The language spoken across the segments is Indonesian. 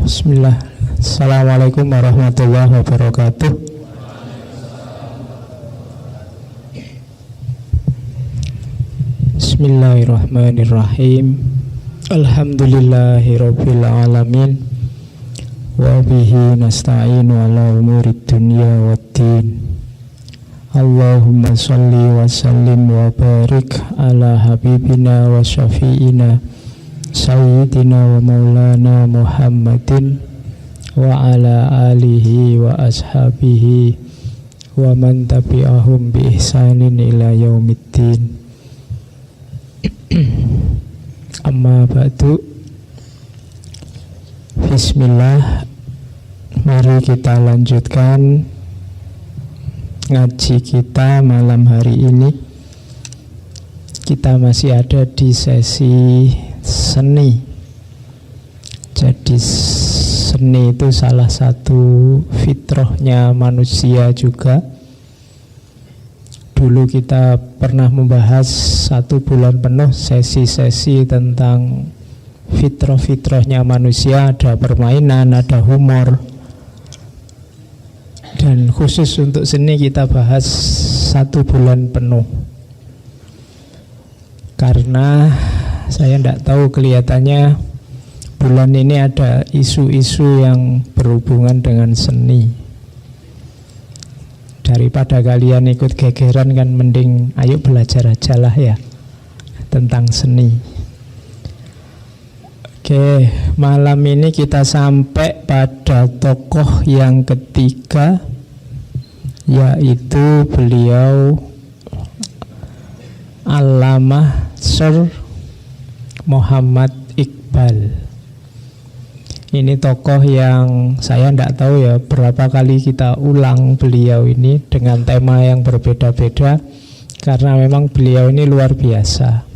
Bismillah. Assalamualaikum warahmatullahi wabarakatuh. Bismillahirrahmanirrahim. Alhamdulillahirabbil alamin. Wa bihi nasta'inu ala umurid dunya waddin. Allahumma shalli wa sallim wa barik ala habibina wa syafi'ina Sayyidina wa maulana Muhammadin wa ala alihi wa ashabihi wa man tabi'ahum bi ihsanin ila yaumiddin. Amma ba'du. Bismillah. Mari kita lanjutkan ngaji kita malam hari ini. Kita masih ada di sesi seni. Jadi seni itu salah satu fitrahnya manusia juga. Dulu kita pernah membahas 1 bulan penuh sesi-sesi tentang fitrah-fitrahnya manusia. Ada permainan, ada humor. Dan khusus untuk seni kita bahas 1 bulan penuh. Karena saya tidak tahu, kelihatannya bulan ini ada isu-isu yang berhubungan dengan seni. Daripada kalian ikut gegeran kan mending ayo belajar aja lah ya tentang seni. Oke, malam ini kita sampai pada tokoh yang ketiga, yaitu beliau Allamah Sir Muhammad Iqbal. Ini tokoh yang saya tidak tahu ya berapa kali kita ulang beliau ini dengan tema yang berbeda-beda, karena memang beliau ini luar biasa.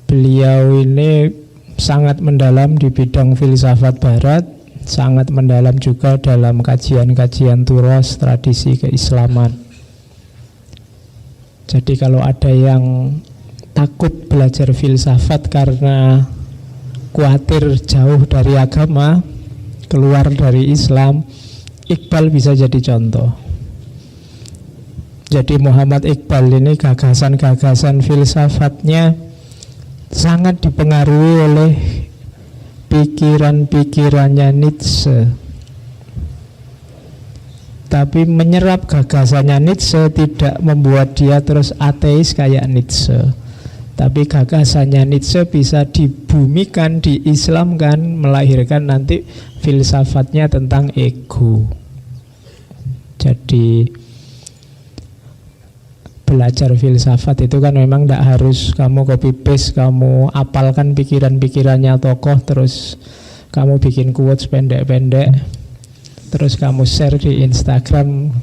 Beliau ini sangat mendalam di bidang filsafat barat, sangat mendalam juga dalam kajian-kajian turos tradisi keislaman. Jadi kalau ada yang takut belajar filsafat karena khawatir jauh dari agama, keluar dari Islam, Iqbal bisa jadi contoh. Jadi Muhammad Iqbal ini gagasan-gagasan filsafatnya sangat dipengaruhi oleh pikiran-pikirannya Nietzsche. Tapi menyerap gagasannya Nietzsche tidak membuat dia terus ateis kayak Nietzsche. Tapi gagasannya Nietzsche bisa dibumikan, diislamkan, melahirkan nanti filsafatnya tentang ego. Jadi belajar filsafat itu kan memang tidak harus kamu copy paste, kamu apalkan pikiran-pikirannya tokoh, terus kamu bikin quotes pendek-pendek, terus kamu share di Instagram,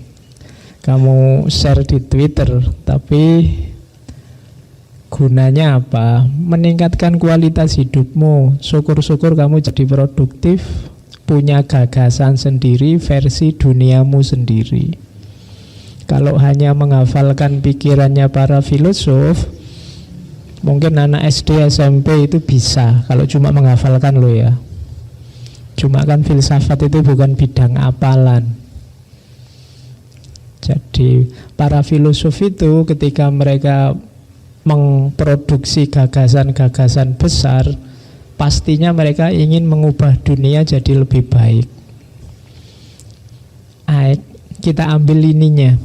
kamu share di Twitter. Tapi gunanya apa? Meningkatkan kualitas hidupmu. Syukur-syukur kamu jadi produktif, punya gagasan sendiri, versi duniamu sendiri. Kalau hanya menghafalkan pikirannya para filosof, mungkin anak SD, SMP itu bisa. Kalau cuma menghafalkan lo ya. Cuma kan filsafat itu bukan bidang apalan. Jadi para filosof itu ketika mereka memproduksi gagasan-gagasan besar, pastinya mereka ingin mengubah dunia jadi lebih baik. Kita ambil ininya,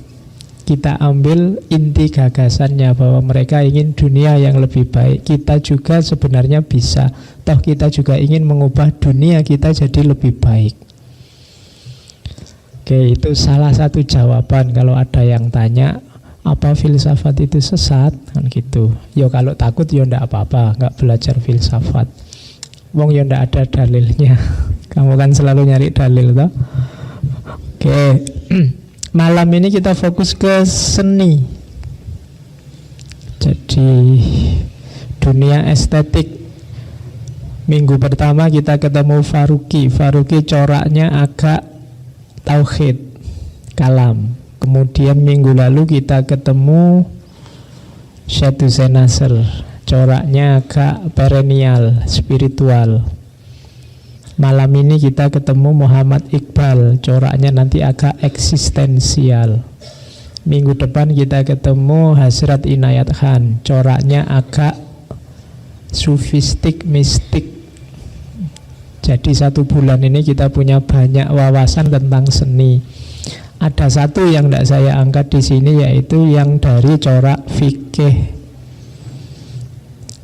kita ambil inti gagasannya, bahwa mereka ingin dunia yang lebih baik. Kita juga sebenarnya bisa, toh kita juga ingin mengubah dunia kita jadi lebih baik. Oke, itu salah satu jawaban kalau ada yang tanya apa filsafat itu sesat, kan gitu. Yo kalau takut yo ndak apa-apa, nggak belajar filsafat. Wong yo ndak ada dalilnya. Kamu kan selalu nyari dalil toh. Oke. Malam ini kita fokus ke seni. Jadi dunia estetik. Minggu pertama kita ketemu Faruqi. Faruqi coraknya agak tauhid, kalam. Kemudian minggu lalu kita ketemu Syed Hussein Nasr, coraknya agak perennial, spiritual. Malam ini kita ketemu Muhammad Iqbal, coraknya nanti agak eksistensial. Minggu depan kita ketemu Hasrat Inayat Khan, coraknya agak sufistik, mistik. Jadi 1 bulan ini kita punya banyak wawasan tentang seni. Ada satu yang tidak saya angkat di sini, yaitu yang dari corak fikih.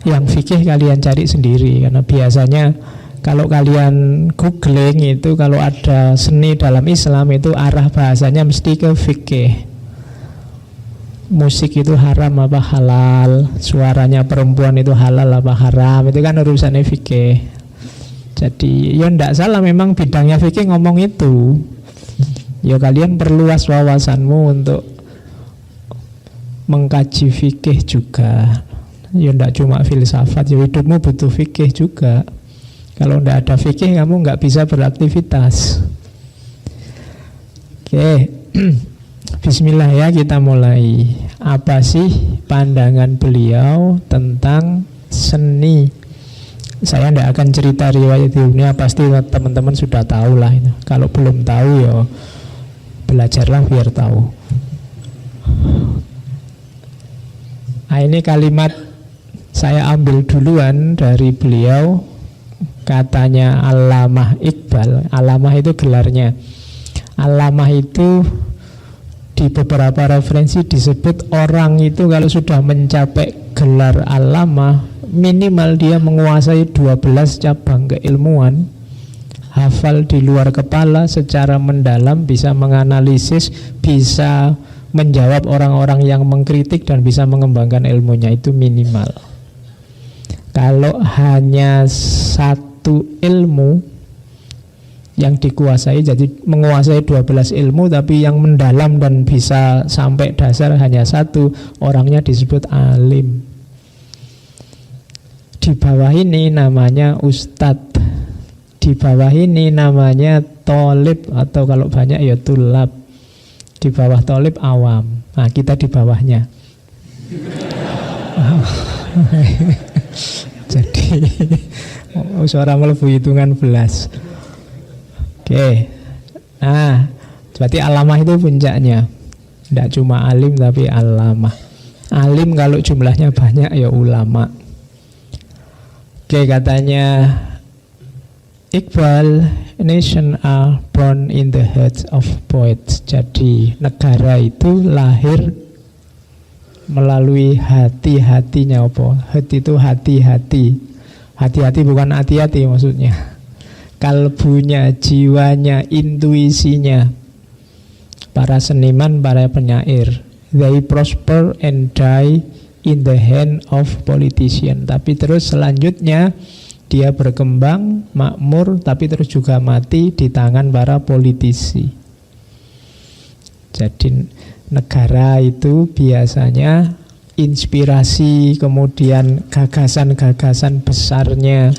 Yang fikih kalian cari sendiri, karena biasanya kalau kalian googling itu, kalau ada seni dalam Islam itu arah bahasanya mesti ke fikih. Musik itu haram apa halal, suaranya perempuan itu halal apa haram, itu kan urusannya fikih. Jadi ya tidak salah memang bidangnya fikih ngomong itu. Ya kalian perluas wawasanmu untuk mengkaji fikih juga. Ya tidak cuma filsafat, ya hidupmu butuh fikih juga. Kalau tidak ada fikih kamu nggak bisa beraktivitas. Oke. Bismillah ya, kita mulai. Apa sih pandangan beliau tentang seni? Saya tidak akan cerita riwayat hidupnya, pasti teman-teman sudah tahu lah itu. Kalau belum tahu ya belajarlah biar tahu. Nah, ini kalimat saya ambil duluan dari beliau, katanya Allamah Iqbal. Allamah itu gelarnya. Allamah itu di beberapa referensi disebut orang itu kalau sudah mencapai gelar Allamah, minimal dia menguasai 12 cabang keilmuan, hafal di luar kepala secara mendalam, bisa menganalisis, bisa menjawab orang-orang yang mengkritik, dan bisa mengembangkan ilmunya. Itu minimal. Kalau hanya satu ilmu yang dikuasai, jadi menguasai 12 ilmu tapi yang mendalam dan bisa sampai dasar hanya satu, orangnya disebut alim. Di bawah ini namanya ustadz, di bawah ini namanya tolib, atau kalau banyak ya tulab. Di bawah tolib awam. Nah, kita di bawahnya. Jadi suara melebu hitungan belas. Oke. Nah, berarti alamah itu puncaknya. Tidak cuma alim tapi alamah. Alim kalau jumlahnya banyak ya ulama. Oke, katanya Iqbal, nation are born in the hearts of poets. Jadi negara itu lahir melalui hati-hatinya. Apa? Hati itu hati-hati. Hati-hati bukan hati-hati maksudnya. Kalbunya, jiwanya, intuisinya. Para seniman, para penyair. They prosper and die in the hand of politician. Tapi terus selanjutnya dia berkembang, makmur, tapi terus juga mati di tangan para politisi. Jadi negara itu biasanya inspirasi, kemudian gagasan-gagasan besarnya,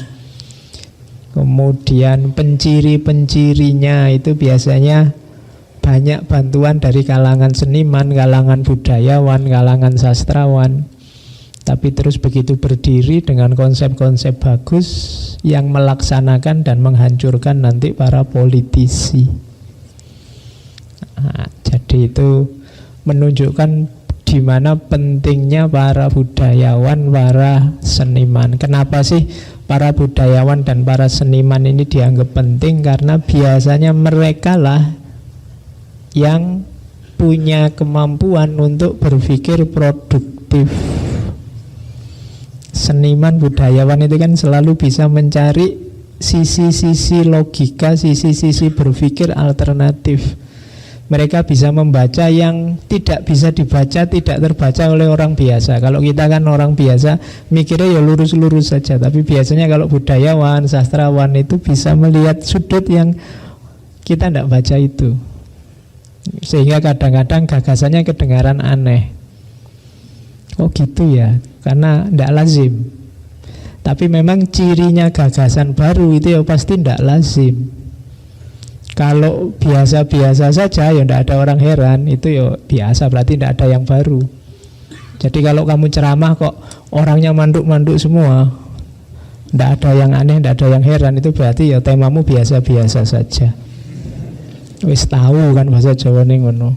kemudian penciri-pencirinya itu biasanya banyak bantuan dari kalangan seniman, kalangan budayawan, kalangan sastrawan. Tapi terus begitu berdiri dengan konsep-konsep bagus yang melaksanakan dan menghancurkan nanti para politisi. Nah, jadi itu menunjukkan di mana pentingnya para budayawan, para seniman. Kenapa sih para budayawan dan para seniman ini dianggap penting? Karena biasanya mereka lah yang punya kemampuan untuk berpikir produktif. Seniman, budayawan itu kan selalu bisa mencari sisi-sisi logika, sisi-sisi berpikir alternatif. Mereka bisa membaca yang tidak bisa dibaca, tidak terbaca oleh orang biasa. Kalau kita kan orang biasa mikirnya ya lurus-lurus saja. Tapi biasanya kalau budayawan, sastrawan itu bisa melihat sudut yang kita tidak baca itu. Sehingga kadang-kadang gagasannya kedengaran aneh. Oh gitu ya, karena tidak lazim. Tapi memang cirinya gagasan baru itu ya pasti tidak lazim. Kalau biasa-biasa saja ya tidak ada orang heran. Itu ya biasa, berarti tidak ada yang baru. Jadi kalau kamu ceramah kok orangnya manduk-manduk semua, tidak ada yang aneh, tidak ada yang heran, itu berarti ya temamu biasa-biasa saja. Wis tahu kan bahasa Jawa nih ngono.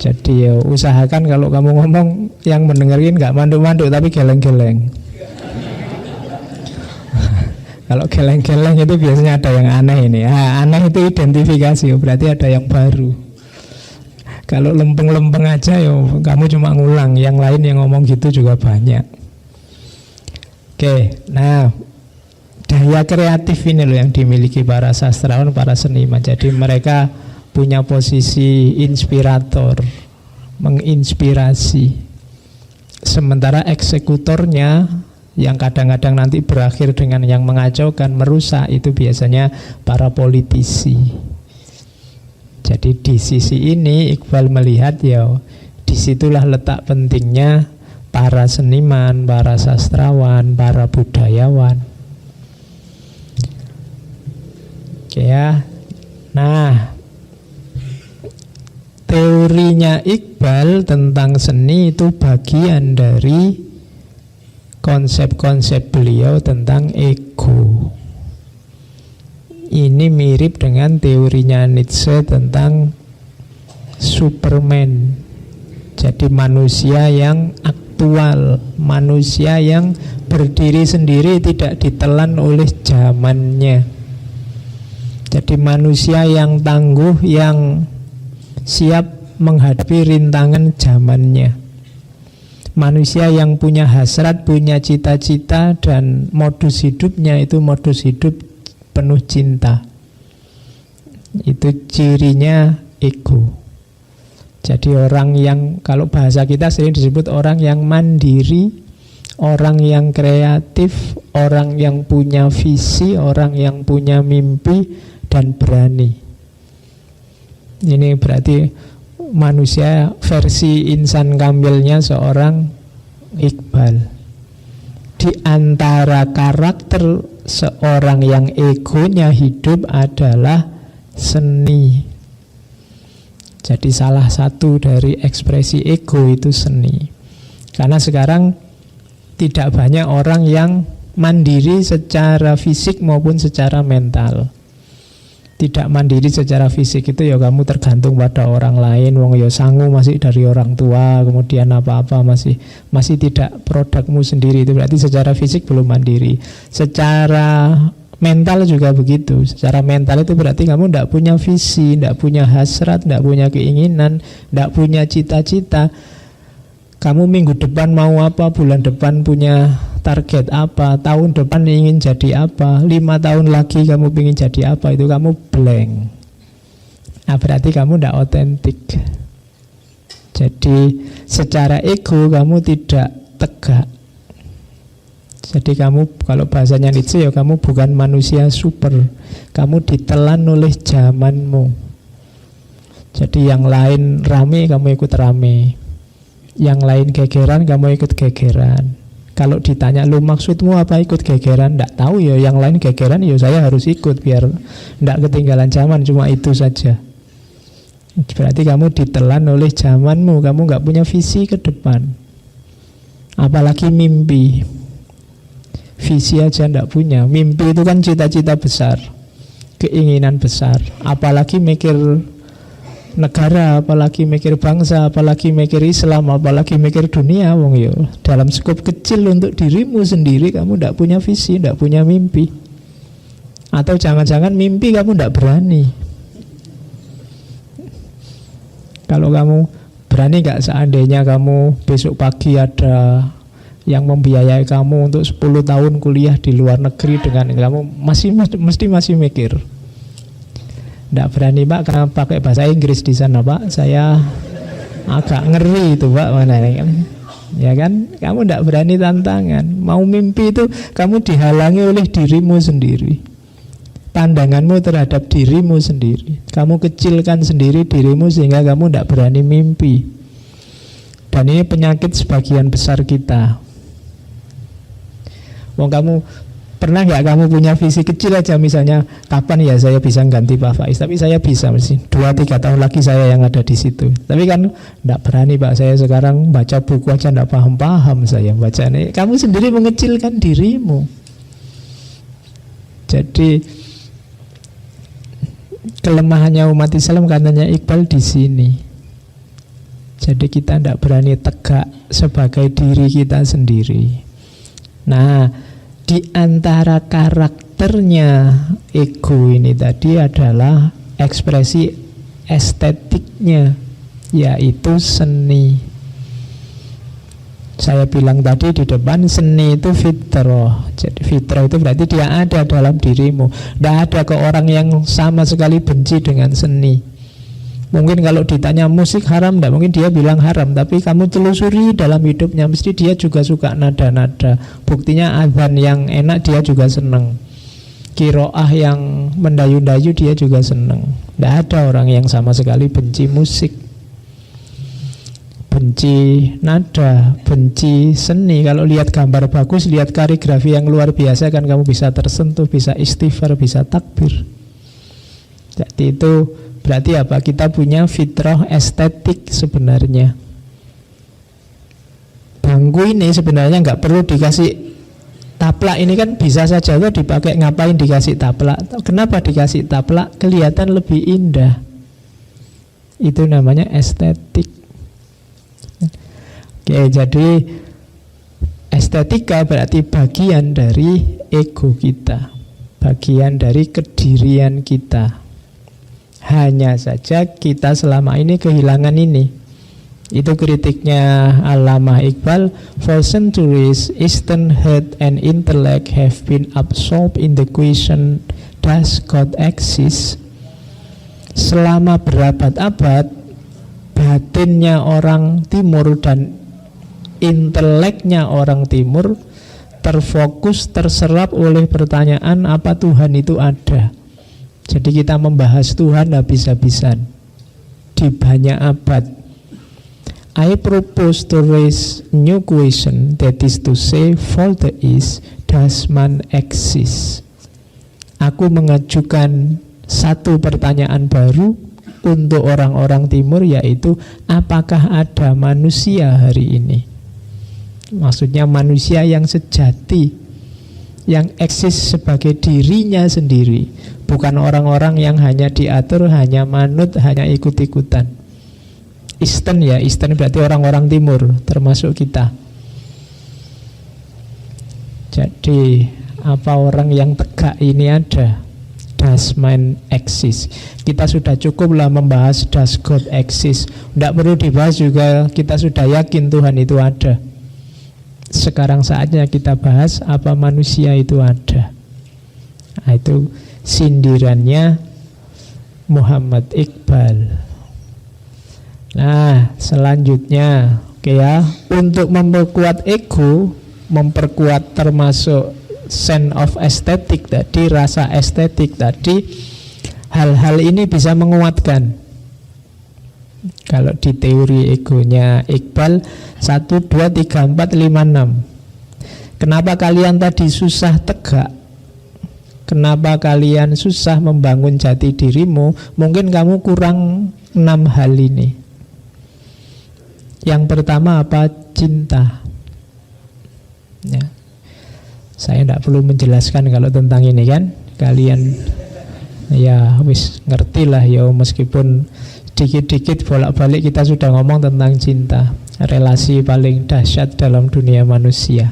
Jadi ya usahakan kalau kamu ngomong yang mendengarin nggak manduk-manduk tapi geleng-geleng. Kalau geleng-geleng itu biasanya ada yang aneh ini. Aneh itu identifikasi, berarti ada yang baru. Kalau lempeng-lempeng aja ya kamu cuma ngulang, yang lain yang ngomong gitu juga banyak. Oke, nah daya kreatif ini loh yang dimiliki para sastrawan, para seniman. Jadi mereka punya posisi inspirator, menginspirasi. Sementara eksekutornya yang kadang-kadang nanti berakhir dengan yang mengacaukan, merusak, itu biasanya para politisi. Jadi di sisi ini Iqbal melihat ya disitulah letak pentingnya para seniman, para sastrawan, para budayawan. Oke ya. Nah, teorinya Iqbal tentang seni itu bagian dari konsep-konsep beliau tentang ego. Ini mirip dengan teorinya Nietzsche tentang Superman. Jadi manusia yang aktual, manusia yang berdiri sendiri, tidak ditelan oleh zamannya. Jadi manusia yang tangguh, yang siap menghadapi rintangan zamannya. Manusia yang punya hasrat, punya cita-cita, dan modus hidupnya itu modus hidup penuh cinta. Itu cirinya ego. Jadi orang yang, kalau bahasa kita sering disebut orang yang mandiri, orang yang kreatif, orang yang punya visi, orang yang punya mimpi dan berani. Ini berarti manusia versi insan kamilnya seorang Iqbal. Di antara karakter seorang yang egonya hidup adalah seni. Jadi salah satu dari ekspresi ego itu seni. Karena sekarang tidak banyak orang yang mandiri secara fisik maupun secara mental. Tidak mandiri secara fisik itu ya kamu tergantung pada orang lain. Wong ya sangu masih dari orang tua, kemudian apa-apa masih tidak produkmu sendiri. Itu berarti secara fisik belum mandiri. Secara mental juga begitu. Secara mental itu berarti kamu tidak punya visi, tidak punya hasrat, tidak punya keinginan, tidak punya cita-cita. Kamu minggu depan mau apa, bulan depan punya target apa, tahun depan ingin jadi apa, 5 tahun lagi kamu ingin jadi apa, itu kamu blank. Nah berarti kamu tidak otentik. Jadi secara ego kamu tidak tegak. Jadi kamu, kalau bahasanya Nietzsche ya kamu bukan manusia super. Kamu ditelan oleh zamanmu. Jadi yang lain rame kamu ikut rame, yang lain gegeran kamu ikut gegeran. Kalau ditanya lu maksudmu apa ikut gegeran, nggak tahu ya, yang lain gegeran ya saya harus ikut biar nggak ketinggalan zaman, cuma itu saja. Berarti kamu ditelan oleh zamanmu, kamu nggak punya visi ke depan, apalagi mimpi. Visi aja nggak punya, mimpi itu kan cita-cita besar, keinginan besar, apalagi mikir negara, apalagi mikir bangsa, apalagi mikir Islam, apalagi mikir dunia. Wong yo dalam skop kecil untuk dirimu sendiri kamu tidak punya visi, tidak punya mimpi. Atau jangan-jangan mimpi kamu tidak berani. Kalau kamu berani nggak seandainya kamu besok pagi ada yang membiayai kamu untuk 10 tahun kuliah di luar negeri dengan kamu mesti mikir. Tidak berani Pak, karena pakai bahasa Inggris di sana Pak, saya agak ngeri itu Pak, mana kan? Ya kan, kamu tidak berani tantangan. Mau mimpi itu kamu dihalangi oleh dirimu sendiri, pandanganmu terhadap dirimu sendiri. Kamu kecilkan sendiri dirimu sehingga kamu tidak berani mimpi. Dan ini penyakit sebagian besar kita. Wong kamu Pernah nggak kamu punya visi kecil aja, misalnya kapan ya saya bisa ganti Pak Faiz? Tapi saya bisa mesti 2-3 tahun lagi saya yang ada di situ. Tapi kan nggak berani Pak, saya sekarang baca buku aja nggak paham saya baca ini. Kamu sendiri mengecilkan dirimu. Jadi kelemahannya umat Islam katanya Iqbal di sini. Jadi kita tidak berani tegak sebagai diri kita sendiri. Nah, di antara karakternya ego ini tadi adalah ekspresi estetiknya, yaitu seni. Saya bilang tadi di depan, seni itu fitrah. Jadi fitrah itu berarti dia ada dalam dirimu. Tidak ada ke orang yang sama sekali benci dengan seni. Mungkin kalau ditanya musik haram, tidak mungkin dia bilang haram. Tapi kamu telusuri dalam hidupnya, mesti dia juga suka nada-nada. Buktinya azan yang enak dia juga senang, kiroah yang mendayu-dayu dia juga senang. Tidak ada orang yang sama sekali benci musik, benci nada, benci seni. Kalau lihat gambar bagus, lihat kaligrafi yang luar biasa, kan kamu bisa tersentuh, bisa istighfar, bisa takbir. Jadi itu berarti apa? Kita punya fitrah estetik sebenarnya. Bangku ini sebenarnya nggak perlu dikasih taplak. Ini kan bisa saja tuh dipakai, ngapain dikasih taplak? Kenapa dikasih taplak? Kelihatan lebih indah. Itu namanya estetik. Oke, jadi estetika berarti bagian dari ego kita, bagian dari kedirian kita. Hanya saja kita selama ini kehilangan ini. Itu kritiknya Allamah Iqbal. For centuries, Eastern heart and intellect have been absorbed in the question, does God exist? Selama berabad-abad, batinnya orang Timur dan inteleknya orang Timur terfokus, terserap oleh pertanyaan apa Tuhan itu ada. Jadi kita membahas Tuhan habis-habisan di banyak abad. I propose to raise new question, that is to say, for the East, does man exist? Aku mengajukan satu pertanyaan baru untuk orang-orang Timur, yaitu apakah ada manusia hari ini? Maksudnya manusia yang sejati, yang eksis sebagai dirinya sendiri, bukan orang-orang yang hanya diatur, hanya manut, hanya ikut-ikutan. Eastern ya, Eastern berarti orang-orang Timur, termasuk kita. Jadi apa orang yang tegak ini ada? Does man exist? Kita sudah cukuplah membahas does God exist. Tidak perlu dibahas juga, kita sudah yakin Tuhan itu ada. Sekarang saatnya kita bahas apa manusia itu ada. Nah, itu sindirannya Muhammad Iqbal. Nah, selanjutnya, oke ya, untuk memperkuat ego, memperkuat termasuk sense of aesthetic tadi, rasa estetik tadi, hal-hal ini bisa menguatkan. Kalau di teori egonya Iqbal 1, 2, 3, 4, 5, 6. Kenapa kalian tadi susah tegak? Kenapa kalian susah membangun jati dirimu? Mungkin kamu kurang 6 hal ini. Yang pertama apa? Cinta. Ya. Saya tidak perlu menjelaskan kalau tentang ini kan. Kalian ya wis ngerti lah ya, meskipun dikit-dikit bolak-balik kita sudah ngomong tentang cinta, relasi paling dahsyat dalam dunia manusia.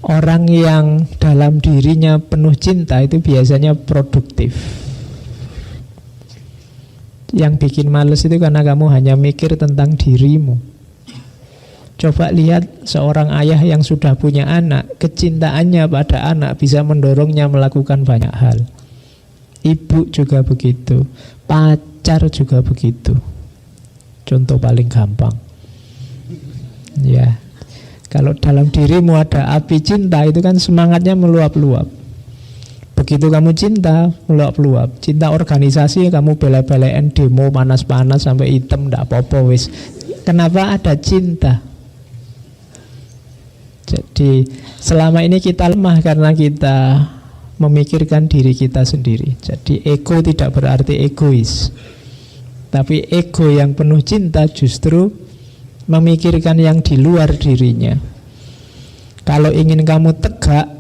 Orang yang dalam dirinya penuh cinta itu biasanya produktif. Yang bikin males itu karena kamu hanya mikir tentang dirimu. Coba lihat seorang ayah yang sudah punya anak, kecintaannya pada anak bisa mendorongnya melakukan banyak hal. Ibu juga begitu, pacar juga begitu. Contoh paling gampang. Ya, kalau dalam dirimu ada api cinta, itu kan semangatnya meluap-luap. Begitu kamu cinta, meluap-luap. Cinta organisasi, kamu bela-belain demo panas-panas sampai hitam, ndak apa-apa wis. Kenapa? Ada cinta. Jadi selama ini kita lemah karena kita memikirkan diri kita sendiri. Jadi ego tidak berarti egois, tapi ego yang penuh cinta justru memikirkan yang di luar dirinya. Kalau ingin kamu tegak,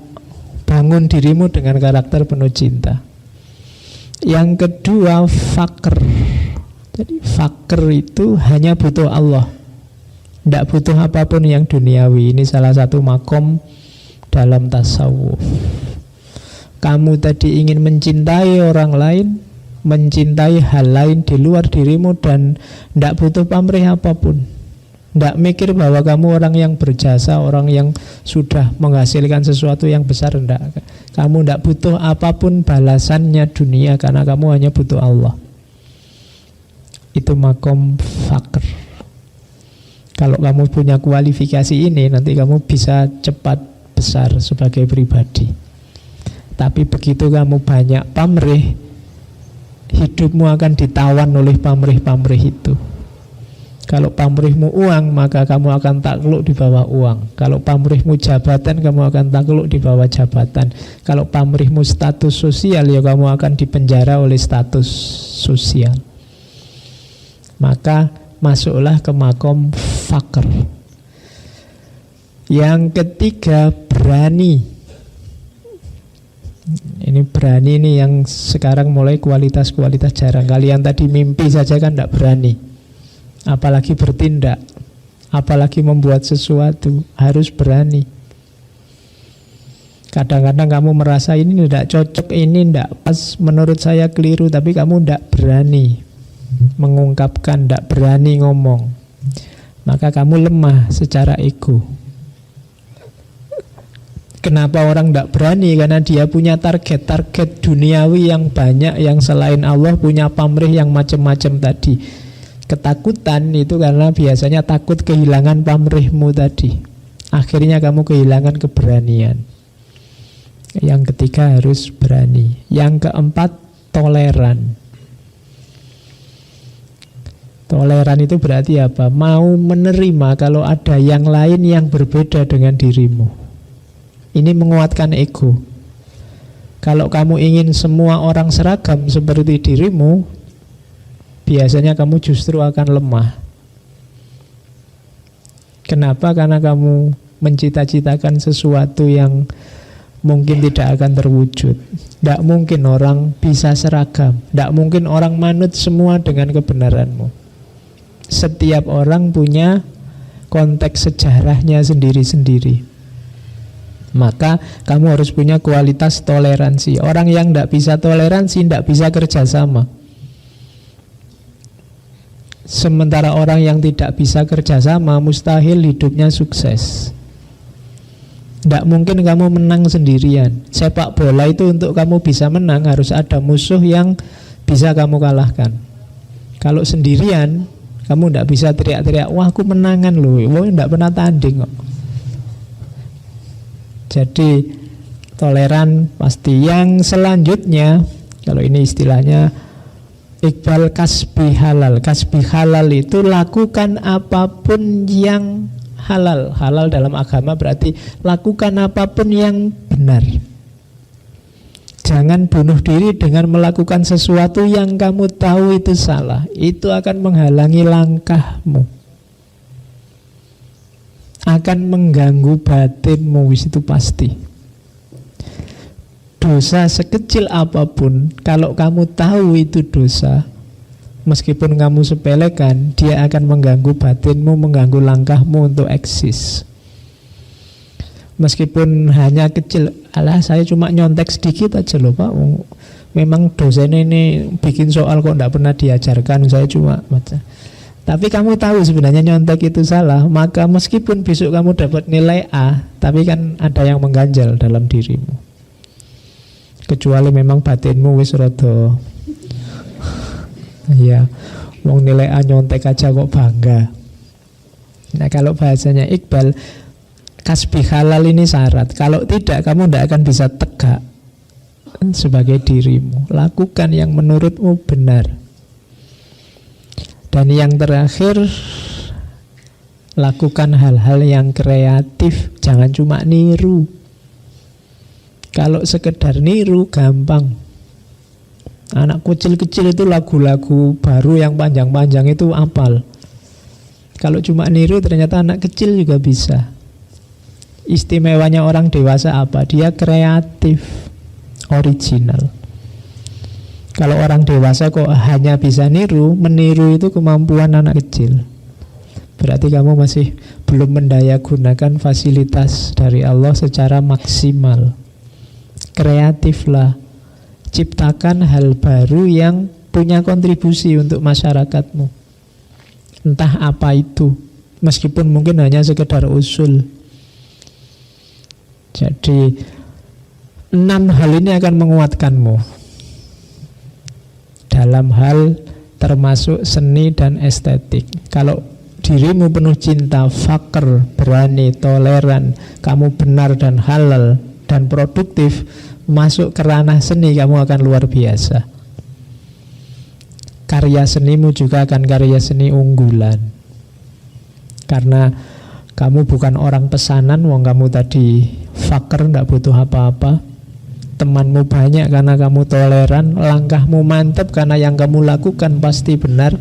bangun dirimu dengan karakter penuh cinta. Yang kedua, fakr. Jadi fakr itu hanya butuh Allah, tidak butuh apapun yang duniawi. Ini salah satu makom dalam tasawuf. Kamu tadi ingin mencintai orang lain, mencintai hal lain di luar dirimu, dan tidak butuh pamrih apapun. Tidak mikir bahwa kamu orang yang berjasa, orang yang sudah menghasilkan sesuatu yang besar. Tidak. Kamu tidak butuh apapun balasannya dunia, karena kamu hanya butuh Allah. Itu makom fakr. Kalau kamu punya kualifikasi ini, nanti kamu bisa cepat besar sebagai pribadi. Tapi begitu kamu banyak pamrih, hidupmu akan ditawan oleh pamrih-pamrih itu. Kalau pamrihmu uang, maka kamu akan takluk di bawah uang. Kalau pamrihmu jabatan, kamu akan takluk di bawah jabatan. Kalau pamrihmu status sosial, ya kamu akan dipenjara oleh status sosial. Maka masuklah ke makom fakr. Yang ketiga, berani. Ini berani nih yang sekarang mulai kualitas-kualitas jarang. Kalian tadi mimpi saja kan tidak berani, apalagi bertindak, apalagi membuat sesuatu. Harus berani. Kadang-kadang kamu merasa ini tidak cocok, ini tidak pas, menurut saya keliru, tapi kamu tidak berani mengungkapkan, tidak berani ngomong. Maka kamu lemah secara ego. Kenapa orang tidak berani? Karena dia punya target-target duniawi yang banyak, yang selain Allah, punya pamrih yang macam-macam tadi. Ketakutan itu karena biasanya takut kehilangan pamrihmu tadi. Akhirnya kamu kehilangan keberanian. Yang ketiga, harus berani. Yang keempat, toleran. Toleran itu berarti apa? Mau menerima kalau ada yang lain yang berbeda dengan dirimu. Ini menguatkan ego. Kalau kamu ingin semua orang seragam seperti dirimu, biasanya kamu justru akan lemah. Kenapa? Karena kamu mencita-citakan sesuatu yang mungkin tidak akan terwujud. Tidak mungkin orang bisa seragam. Tidak mungkin orang manut semua dengan kebenaranmu. Setiap orang punya konteks sejarahnya sendiri-sendiri. Maka kamu harus punya kualitas toleransi. Orang yang tidak bisa toleransi tidak bisa kerjasama. Sementara orang yang tidak bisa kerjasama mustahil hidupnya sukses. Tidak mungkin kamu menang sendirian. Sepak bola itu untuk kamu bisa menang harus ada musuh yang bisa kamu kalahkan. Kalau sendirian kamu tidak bisa teriak-teriak, wah aku menangan loh, wah tidak pernah tanding kok. Jadi toleran pasti. Yang selanjutnya, kalau ini istilahnya Iqbal kasbi halal. Kasbi halal itu lakukan apapun yang halal. Halal dalam agama berarti lakukan apapun yang benar. Jangan bunuh diri dengan melakukan sesuatu yang kamu tahu itu salah. Itu akan menghalangi langkahmu, akan mengganggu batinmu, itu pasti. Dosa sekecil apapun, kalau kamu tahu itu dosa, meskipun kamu sepelekan, dia akan mengganggu batinmu, mengganggu langkahmu untuk eksis. Meskipun hanya kecil, alah saya cuma nyontek sedikit aja loh Pak, memang dosennya ini bikin soal kok tidak pernah diajarkan, saya cuma baca. Tapi kamu tahu sebenarnya nyontek itu salah, maka meskipun besok kamu dapat nilai A, tapi kan ada yang mengganjal dalam dirimu. Kecuali memang batinmu wis rada ya, wong nilai A nyontek aja kok bangga. Nah kalau bahasanya Iqbal, kasbi halal ini syarat. Kalau tidak, kamu tidak akan bisa tegak sebagai dirimu. Lakukan yang menurutmu benar. Dan yang terakhir, Lakukan hal-hal yang kreatif, jangan cuma niru. Kalau sekedar niru gampang. Anak kecil-kecil itu lagu-lagu baru yang panjang-panjang itu hafal. Kalau cuma niru ternyata anak kecil juga bisa. Istimewanya orang dewasa apa? Dia kreatif, original. Kalau orang dewasa kok hanya bisa niru, meniru itu kemampuan anak kecil. Berarti kamu masih belum mendayagunakan fasilitas dari Allah secara maksimal. Kreatiflah. Ciptakan hal baru yang punya kontribusi untuk masyarakatmu. Entah apa itu, meskipun mungkin hanya sekedar usul. Jadi 6 hal ini akan menguatkanmu dalam hal termasuk seni dan estetik. Kalau dirimu penuh cinta, fakir, berani, toleran, kamu benar dan halal dan produktif, masuk ke ranah seni kamu akan luar biasa. Karya senimu juga akan karya seni unggulan. Karena kamu bukan orang pesanan, wong kamu tadi fakir, tidak butuh apa-apa. Temanmu banyak karena kamu toleran. Langkahmu mantap karena yang kamu lakukan pasti benar.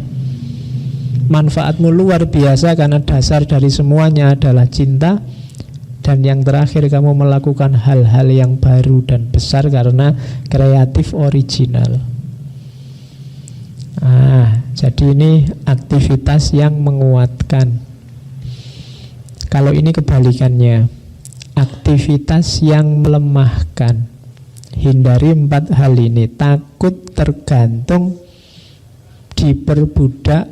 Manfaatmu luar biasa karena dasar dari semuanya adalah cinta. Dan yang terakhir, kamu melakukan hal-hal yang baru dan besar karena kreatif original. Jadi ini aktivitas yang menguatkan. Kalau ini kebalikannya, aktivitas yang melemahkan. Hindari 4 hal ini. Takut, tergantung, diperbudak,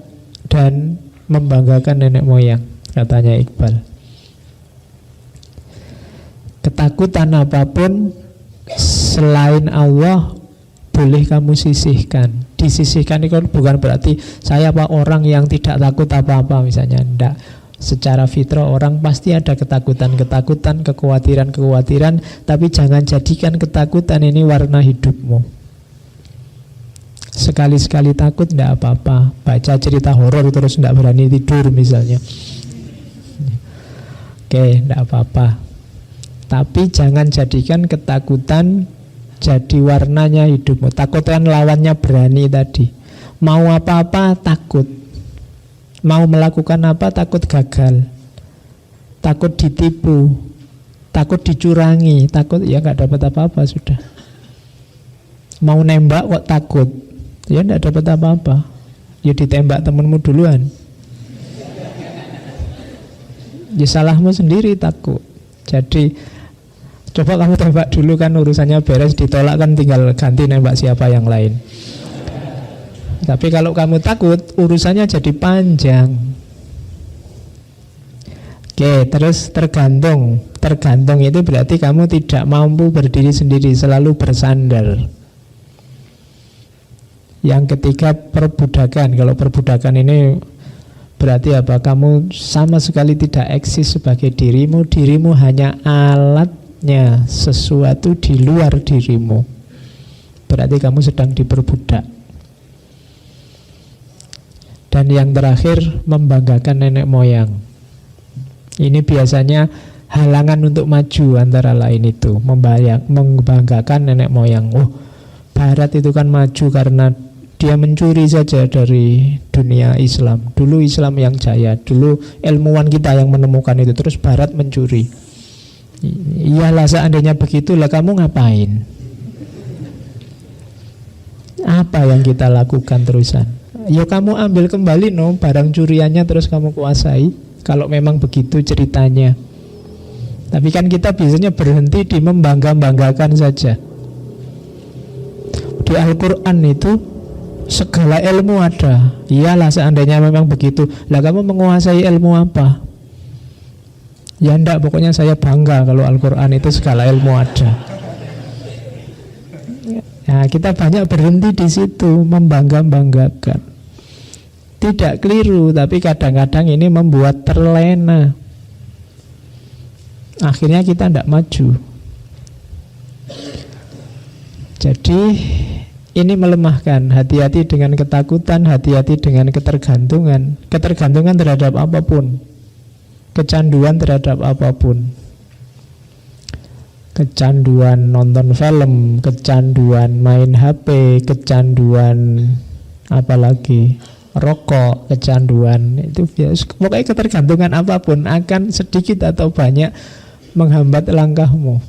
dan membanggakan nenek moyang, katanya Iqbal. Ketakutan apapun selain Allah boleh kamu sisihkan. Disisihkan itu bukan berarti saya orang yang tidak takut apa-apa misalnya. Tidak. Secara fitrah orang pasti ada ketakutan-ketakutan, kekhawatiran-kekhawatiran. Tapi jangan jadikan ketakutan ini warna hidupmu. Sekali-sekali takut tidak apa-apa. Baca cerita horor terus tidak berani tidur misalnya. Oke, tidak apa-apa. Tapi jangan jadikan ketakutan jadi warnanya hidupmu. Takutkan lawannya berani tadi. Mau apa-apa takut. Mau melakukan apa takut gagal. Takut ditipu. Takut dicurangi. Takut ya gak dapat apa-apa sudah. Mau nembak kok takut. Ya gak dapat apa-apa. Ya ditembak temenmu duluan. Ya salahmu sendiri takut. Jadi coba kamu tembak dulu kan urusannya beres, ditolak kan tinggal ganti nembak siapa yang lain. Tapi kalau kamu takut, urusannya jadi panjang. Oke, terus tergantung. Tergantung itu berarti kamu tidak mampu berdiri sendiri, selalu bersandar. Yang ketiga, perbudakan. Kalau perbudakan ini berarti apa? Kamu sama sekali tidak eksis sebagai dirimu. Dirimu hanya alatnya sesuatu di luar dirimu. Berarti kamu sedang diperbudak. Dan yang terakhir, membanggakan nenek moyang. Ini biasanya halangan untuk maju antara lain itu. Membanggakan nenek moyang. Oh, Barat itu kan maju karena dia mencuri saja dari dunia Islam. Dulu Islam yang jaya, dulu ilmuwan kita yang menemukan itu, terus Barat mencuri. Iyalah seandainya begitulah, kamu ngapain? Apa yang kita lakukan terusan? Ya kamu ambil kembali barang curiannya terus kamu kuasai. Kalau memang begitu ceritanya. Tapi kan kita biasanya berhenti di membangga-banggakan saja. Di Al-Quran itu segala ilmu ada. Iyalah seandainya memang begitu. Lah kamu menguasai ilmu apa? Ya enggak, pokoknya saya bangga kalau Al-Quran itu segala ilmu ada. Nah, kita banyak berhenti di situ, membangga-banggakan. Tidak keliru, tapi kadang-kadang ini membuat terlena. Akhirnya kita tidak maju. Jadi ini melemahkan. Hati-hati dengan ketakutan, hati-hati dengan ketergantungan. Ketergantungan terhadap apapun. kecanduan terhadap apapun. Kecanduan nonton film, kecanduan main HP, kecanduan apalagi rokok, kecanduan itu biasa. Pokoknya ketergantungan apapun akan sedikit atau banyak menghambat langkahmu.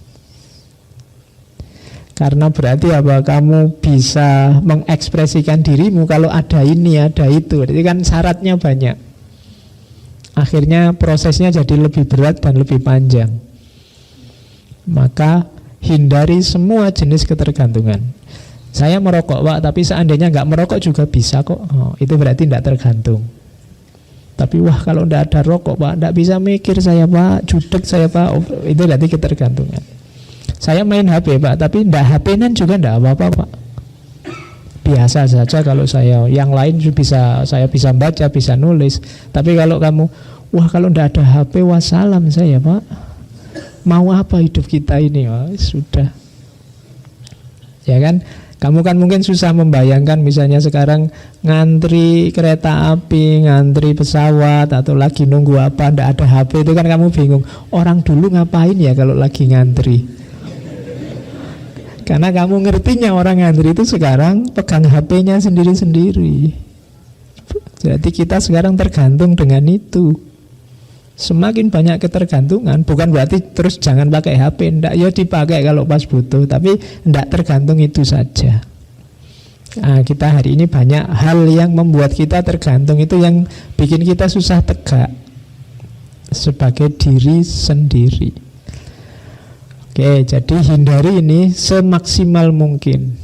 Karena berarti apa? Kamu bisa mengekspresikan dirimu kalau ada ini, ada itu. Jadi kan syaratnya banyak. Akhirnya prosesnya jadi lebih berat dan lebih panjang. Maka hindari semua jenis ketergantungan. Saya merokok Pak, tapi seandainya nggak merokok juga bisa kok. Itu berarti tidak tergantung. Tapi wah kalau tidak ada rokok Pak, tidak bisa mikir saya Pak, judek saya Pak. Itu berarti ketergantungan. Saya main HP Pak, tapi tidak HP-nan juga tidak apa-apa Pak. Biasa saja kalau saya. Yang lain bisa, saya bisa baca, bisa nulis. Tapi kalau kamu, wah kalau tidak ada HP, wassalam saya Pak. Mau apa hidup kita ini? Oh, sudah. Ya kan? Kamu kan mungkin susah membayangkan misalnya sekarang ngantri kereta api, ngantri pesawat, atau lagi nunggu apa, ndak ada HP, itu kan kamu bingung. Orang dulu ngapain ya kalau lagi ngantri? Karena kamu ngertinya orang ngantri itu sekarang pegang HP-nya sendiri-sendiri. Jadi kita sekarang tergantung dengan itu. Semakin banyak ketergantungan, bukan berarti terus jangan pakai HP, ndak, ya dipakai kalau pas butuh, tapi ndak tergantung itu saja. Nah, kita hari ini banyak hal yang membuat kita tergantung, itu yang bikin kita susah tegak sebagai diri sendiri. Oke, jadi hindari ini semaksimal mungkin.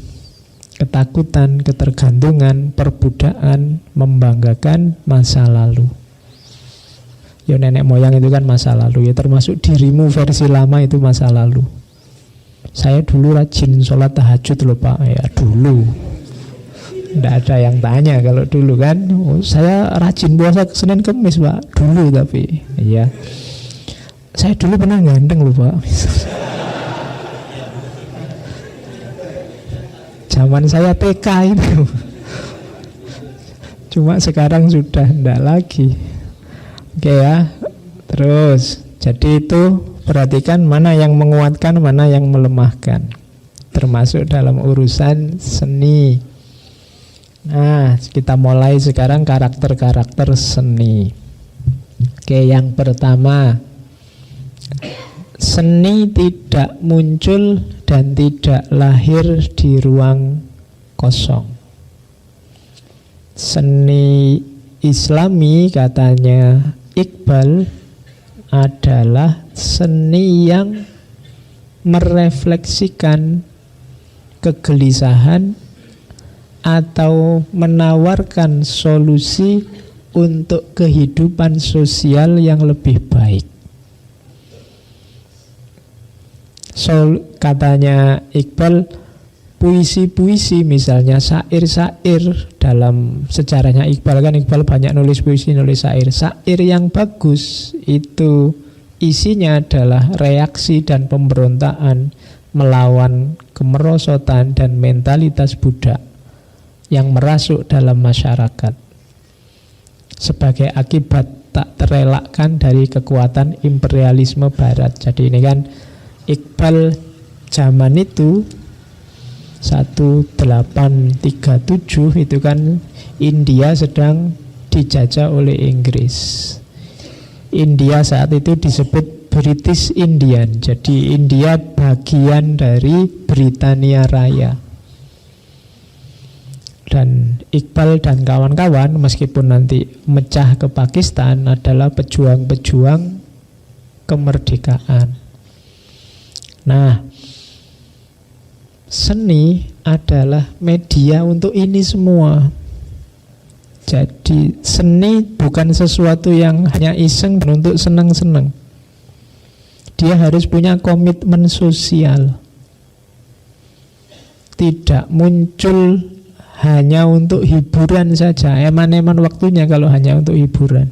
Ketakutan, ketergantungan, perbudakan, membanggakan masa lalu. Ya nenek moyang itu kan masa lalu, ya termasuk dirimu versi lama itu masa lalu. Saya dulu rajin sholat tahajud loh Pak. Ya dulu, tidak ada yang tanya kalau dulu kan. Saya rajin puasa Senin Kemis Pak. Dulu tapi iya. Saya dulu pernah ganteng loh Pak. Zaman saya TK itu. Cuma sekarang sudah tidak lagi. Oke ya, terus jadi itu perhatikan mana yang menguatkan, mana yang melemahkan, termasuk dalam urusan seni. Nah, kita mulai sekarang karakter-karakter seni. Oke, yang pertama, seni tidak muncul dan tidak lahir di ruang kosong. Seni Islami katanya Iqbal adalah seni yang merefleksikan kegelisahan atau menawarkan solusi untuk kehidupan sosial yang lebih baik. Katanya Iqbal, puisi-puisi misalnya, syair-syair dalam sejarahnya Iqbal, kan Iqbal banyak nulis puisi, nulis syair. Syair yang bagus itu isinya adalah reaksi dan pemberontakan melawan kemerosotan dan mentalitas budak yang merasuk dalam masyarakat sebagai akibat tak terelakkan dari kekuatan imperialisme barat. Jadi ini kan Iqbal zaman itu 1837 itu kan India sedang dijajah oleh Inggris. India saat itu disebut British Indian. Jadi India bagian dari Britania Raya. Dan Iqbal dan kawan-kawan meskipun nanti mecah ke Pakistan adalah pejuang-pejuang kemerdekaan. Nah, seni adalah media untuk ini semua. Jadi seni bukan sesuatu yang hanya iseng dan untuk senang-senang. Dia harus punya komitmen sosial. Tidak muncul hanya untuk hiburan saja. Eman-eman waktunya kalau hanya untuk hiburan.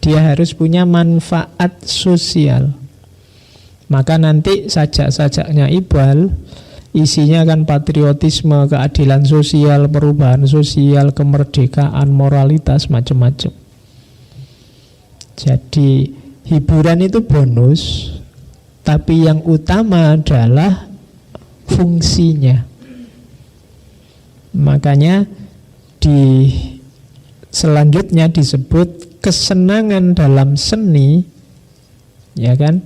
Dia harus punya manfaat sosial. Maka nanti sajak-sajaknya Iqbal isinya kan patriotisme, keadilan sosial, perubahan sosial, kemerdekaan, moralitas, macam-macam. Jadi hiburan itu bonus, tapi yang utama adalah fungsinya. Makanya di selanjutnya disebut kesenangan dalam seni, ya kan?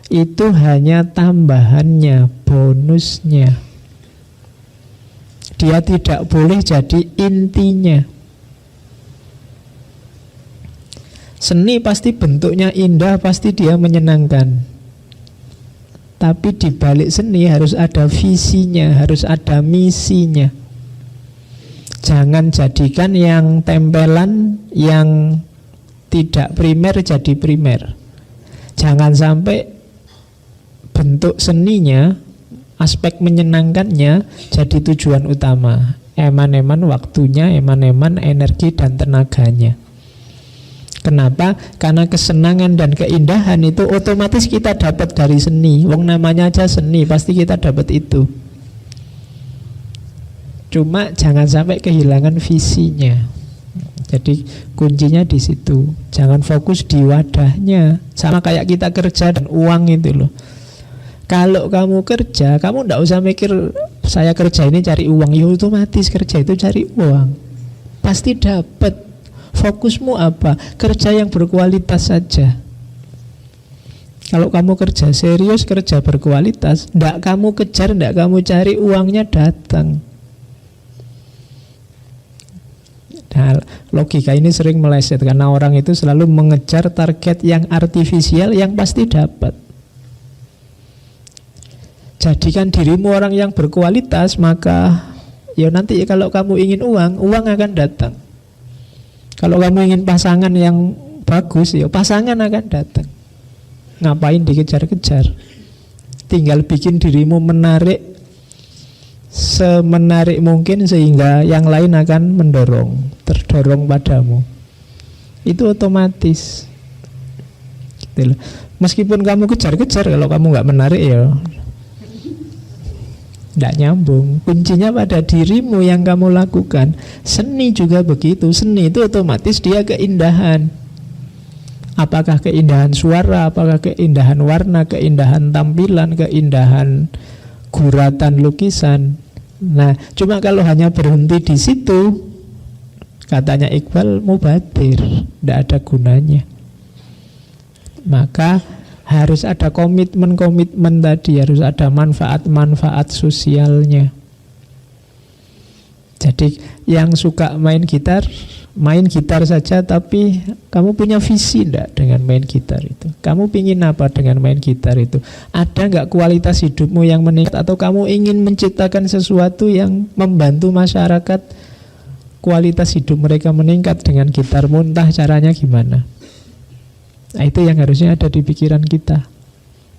Itu hanya tambahannya, bonusnya. Dia tidak boleh jadi intinya. Seni pasti bentuknya indah, pasti dia menyenangkan. Tapi di balik seni harus ada visinya, harus ada misinya. Jangan jadikan yang tempelan, yang tidak primer jadi primer. Jangan sampai bentuk seninya, aspek menyenangkannya jadi tujuan utama. Eman-eman waktunya, eman-eman energi dan tenaganya. Kenapa? Karena kesenangan dan keindahan itu otomatis kita dapat dari seni. Wong namanya aja seni, pasti kita dapat itu. Cuma jangan sampai kehilangan visinya. Jadi kuncinya di situ. Jangan fokus di wadahnya. Sama kayak kita kerja dan uang itu loh. Kalau kamu kerja, kamu tidak usah mikir saya kerja ini cari uang. Ya otomatis kerja itu cari uang. Pasti dapat. Fokusmu apa? Kerja yang berkualitas saja. Kalau kamu kerja serius, kerja berkualitas, tidak kamu kejar, tidak kamu cari, uangnya datang. Nah, logika ini sering meleset karena orang itu selalu mengejar target yang artifisial yang pasti dapat. Jadikan dirimu orang yang berkualitas, maka ya nanti kalau kamu ingin uang, uang akan datang. Kalau kamu ingin pasangan yang bagus, ya pasangan akan datang. Ngapain dikejar-kejar? Tinggal bikin dirimu menarik semenarik mungkin sehingga yang lain akan terdorong padamu. Itu otomatis. Gitu loh. Meskipun kamu kejar-kejar, kalau kamu nggak menarik ya tidak nyambung. Kuncinya pada dirimu yang kamu lakukan. Seni juga begitu. Seni itu otomatis dia keindahan. Apakah keindahan suara, apakah keindahan warna, keindahan tampilan, keindahan guratan lukisan. Nah, cuma kalau hanya berhenti di situ, katanya Iqbal, mubadir, tidak ada gunanya. Maka harus ada komitmen tadi, harus ada manfaat sosialnya. Jadi yang suka main gitar saja, tapi kamu punya visi enggak dengan main gitar itu? Kamu pingin apa dengan main gitar itu? Ada enggak kualitas hidupmu yang meningkat? Atau kamu ingin menciptakan sesuatu yang membantu masyarakat, kualitas hidup mereka meningkat dengan gitarmu, entah caranya gimana? Nah, itu yang harusnya ada di pikiran kita.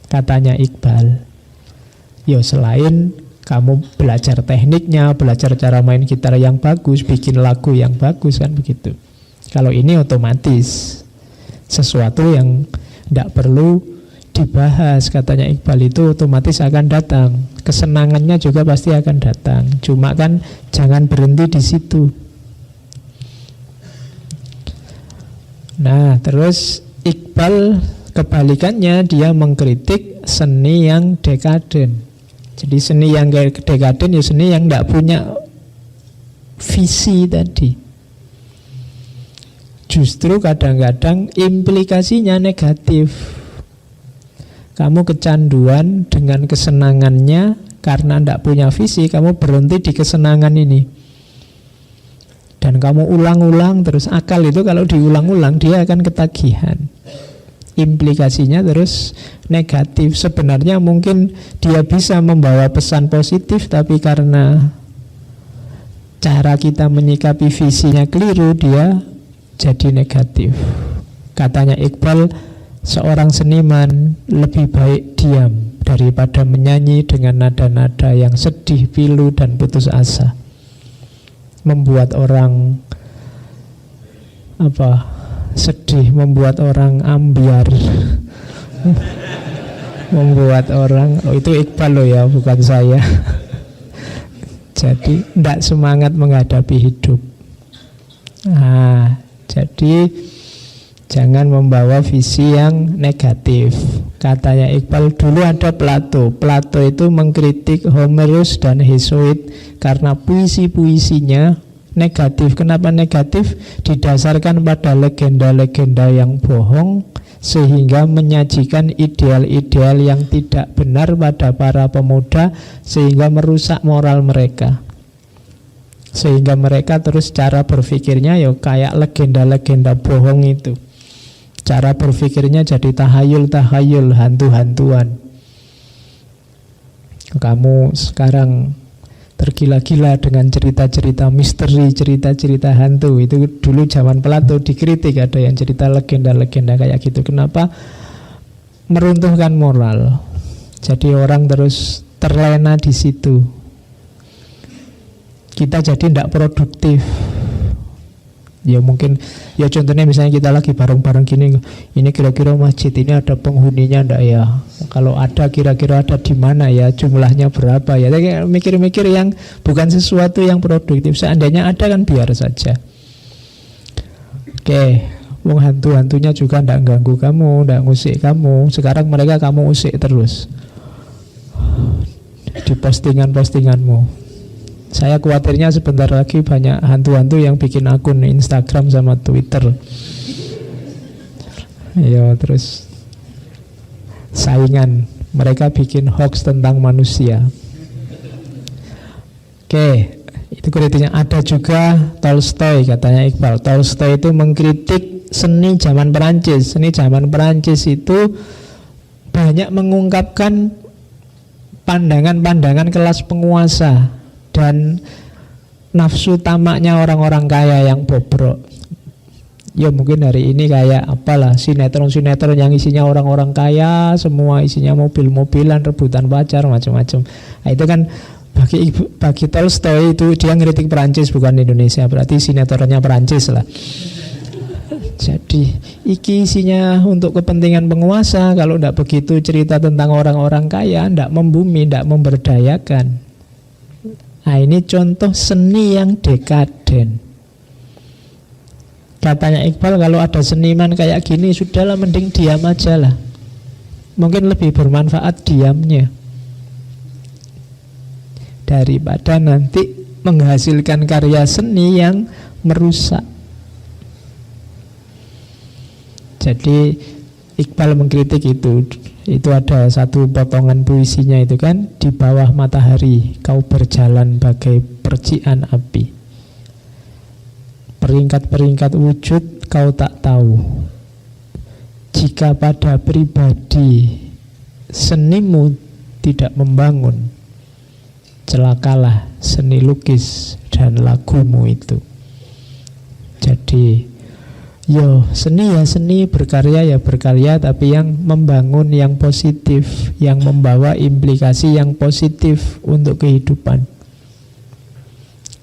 Katanya Iqbal, ya selain kamu belajar tekniknya, belajar cara main gitar yang bagus, bikin lagu yang bagus, kan begitu. Kalau ini otomatis sesuatu yang tidak perlu dibahas, katanya Iqbal, itu otomatis akan datang. Kesenangannya juga pasti akan datang. Cuma kan jangan berhenti di situ. Nah, terus Iqbal kebalikannya, dia mengkritik seni yang dekaden. Jadi seni yang dekaden ya seni yang tidak punya visi tadi. Justru kadang-kadang implikasinya negatif. Kamu kecanduan dengan kesenangannya karena tidak punya visi, kamu berhenti di kesenangan ini. Dan kamu ulang-ulang terus. Akal itu kalau diulang-ulang dia akan ketagihan. Implikasinya terus negatif. Sebenarnya mungkin dia bisa membawa pesan positif, tapi karena cara kita menyikapi visinya keliru, dia jadi negatif. Katanya Iqbal, seorang seniman lebih baik diam daripada menyanyi dengan nada-nada yang sedih, pilu, dan putus asa. Membuat orang sedih, membuat orang ambiar, membuat orang, itu Iqbal loh ya, bukan saya. Jadi tidak semangat menghadapi hidup. Nah, jadi Jangan membawa visi yang negatif. Katanya Iqbal, dulu ada Plato. Plato itu mengkritik Homerus dan Hesiod karena puisi-puisinya negatif. Kenapa negatif? Didasarkan pada legenda-legenda yang bohong, sehingga menyajikan ideal-ideal yang tidak benar pada para pemuda, sehingga merusak moral mereka. Sehingga mereka terus cara berpikirnya ya kayak legenda-legenda bohong itu. Cara berpikirnya jadi tahayul-tahayul, hantu-hantuan. Kamu sekarang tergila-gila dengan cerita-cerita misteri, cerita-cerita hantu. Itu dulu zaman Plato dikritik, ada yang cerita legenda-legenda kayak gitu. Kenapa? Meruntuhkan moral. Jadi orang terus terlena di situ. Kita jadi tidak produktif. Ya mungkin, ya contohnya misalnya kita lagi bareng-bareng gini, ini kira-kira masjid ini ada penghuninya enggak ya? Kalau ada, kira-kira ada di mana ya? Jumlahnya berapa ya? Mikir-mikir yang bukan sesuatu yang produktif. Seandainya ada kan biar saja. Oke, wong hantu-hantunya juga enggak ganggu kamu, enggak ngusik kamu. Sekarang mereka kamu usik terus di postingan-postinganmu. Saya khawatirnya sebentar lagi banyak hantu-hantu yang bikin akun Instagram sama Twitter. Ya, terus saingan. Mereka bikin hoax tentang manusia. Oke, itu kritiknya. Ada juga Tolstoy, katanya Iqbal. Tolstoy itu mengkritik seni zaman Perancis. Seni zaman Perancis itu banyak mengungkapkan pandangan-pandangan kelas penguasa dan nafsu tamaknya orang-orang kaya yang bobrok. Ya mungkin hari ini kayak apalah, sinetron-sinetron yang isinya orang-orang kaya, semua isinya mobil-mobilan, rebutan pacar, macam-macam. Nah, itu kan bagi Tolstoy itu dia ngeritik Perancis bukan Indonesia, berarti sinetronnya Perancis lah. Jadi iki isinya untuk kepentingan penguasa. Kalau tidak begitu cerita tentang orang-orang kaya, tidak membumi, tidak memberdayakan. Nah, ini contoh seni yang dekaden. Katanya Iqbal, kalau ada seniman kayak gini, sudahlah mending diam aja lah. Mungkin lebih bermanfaat diamnya daripada nanti menghasilkan karya seni yang merusak. Jadi Iqbal mengkritik itu. Itu ada satu potongan puisinya itu kan, di bawah matahari kau berjalan bagai percikan api, peringkat-peringkat wujud kau tak tahu. Jika pada pribadi senimu tidak membangun, celakalah seni lukis dan lagumu itu. Jadi yo, seni ya seni, berkarya ya berkarya, tapi yang membangun, yang positif, yang membawa implikasi yang positif untuk kehidupan.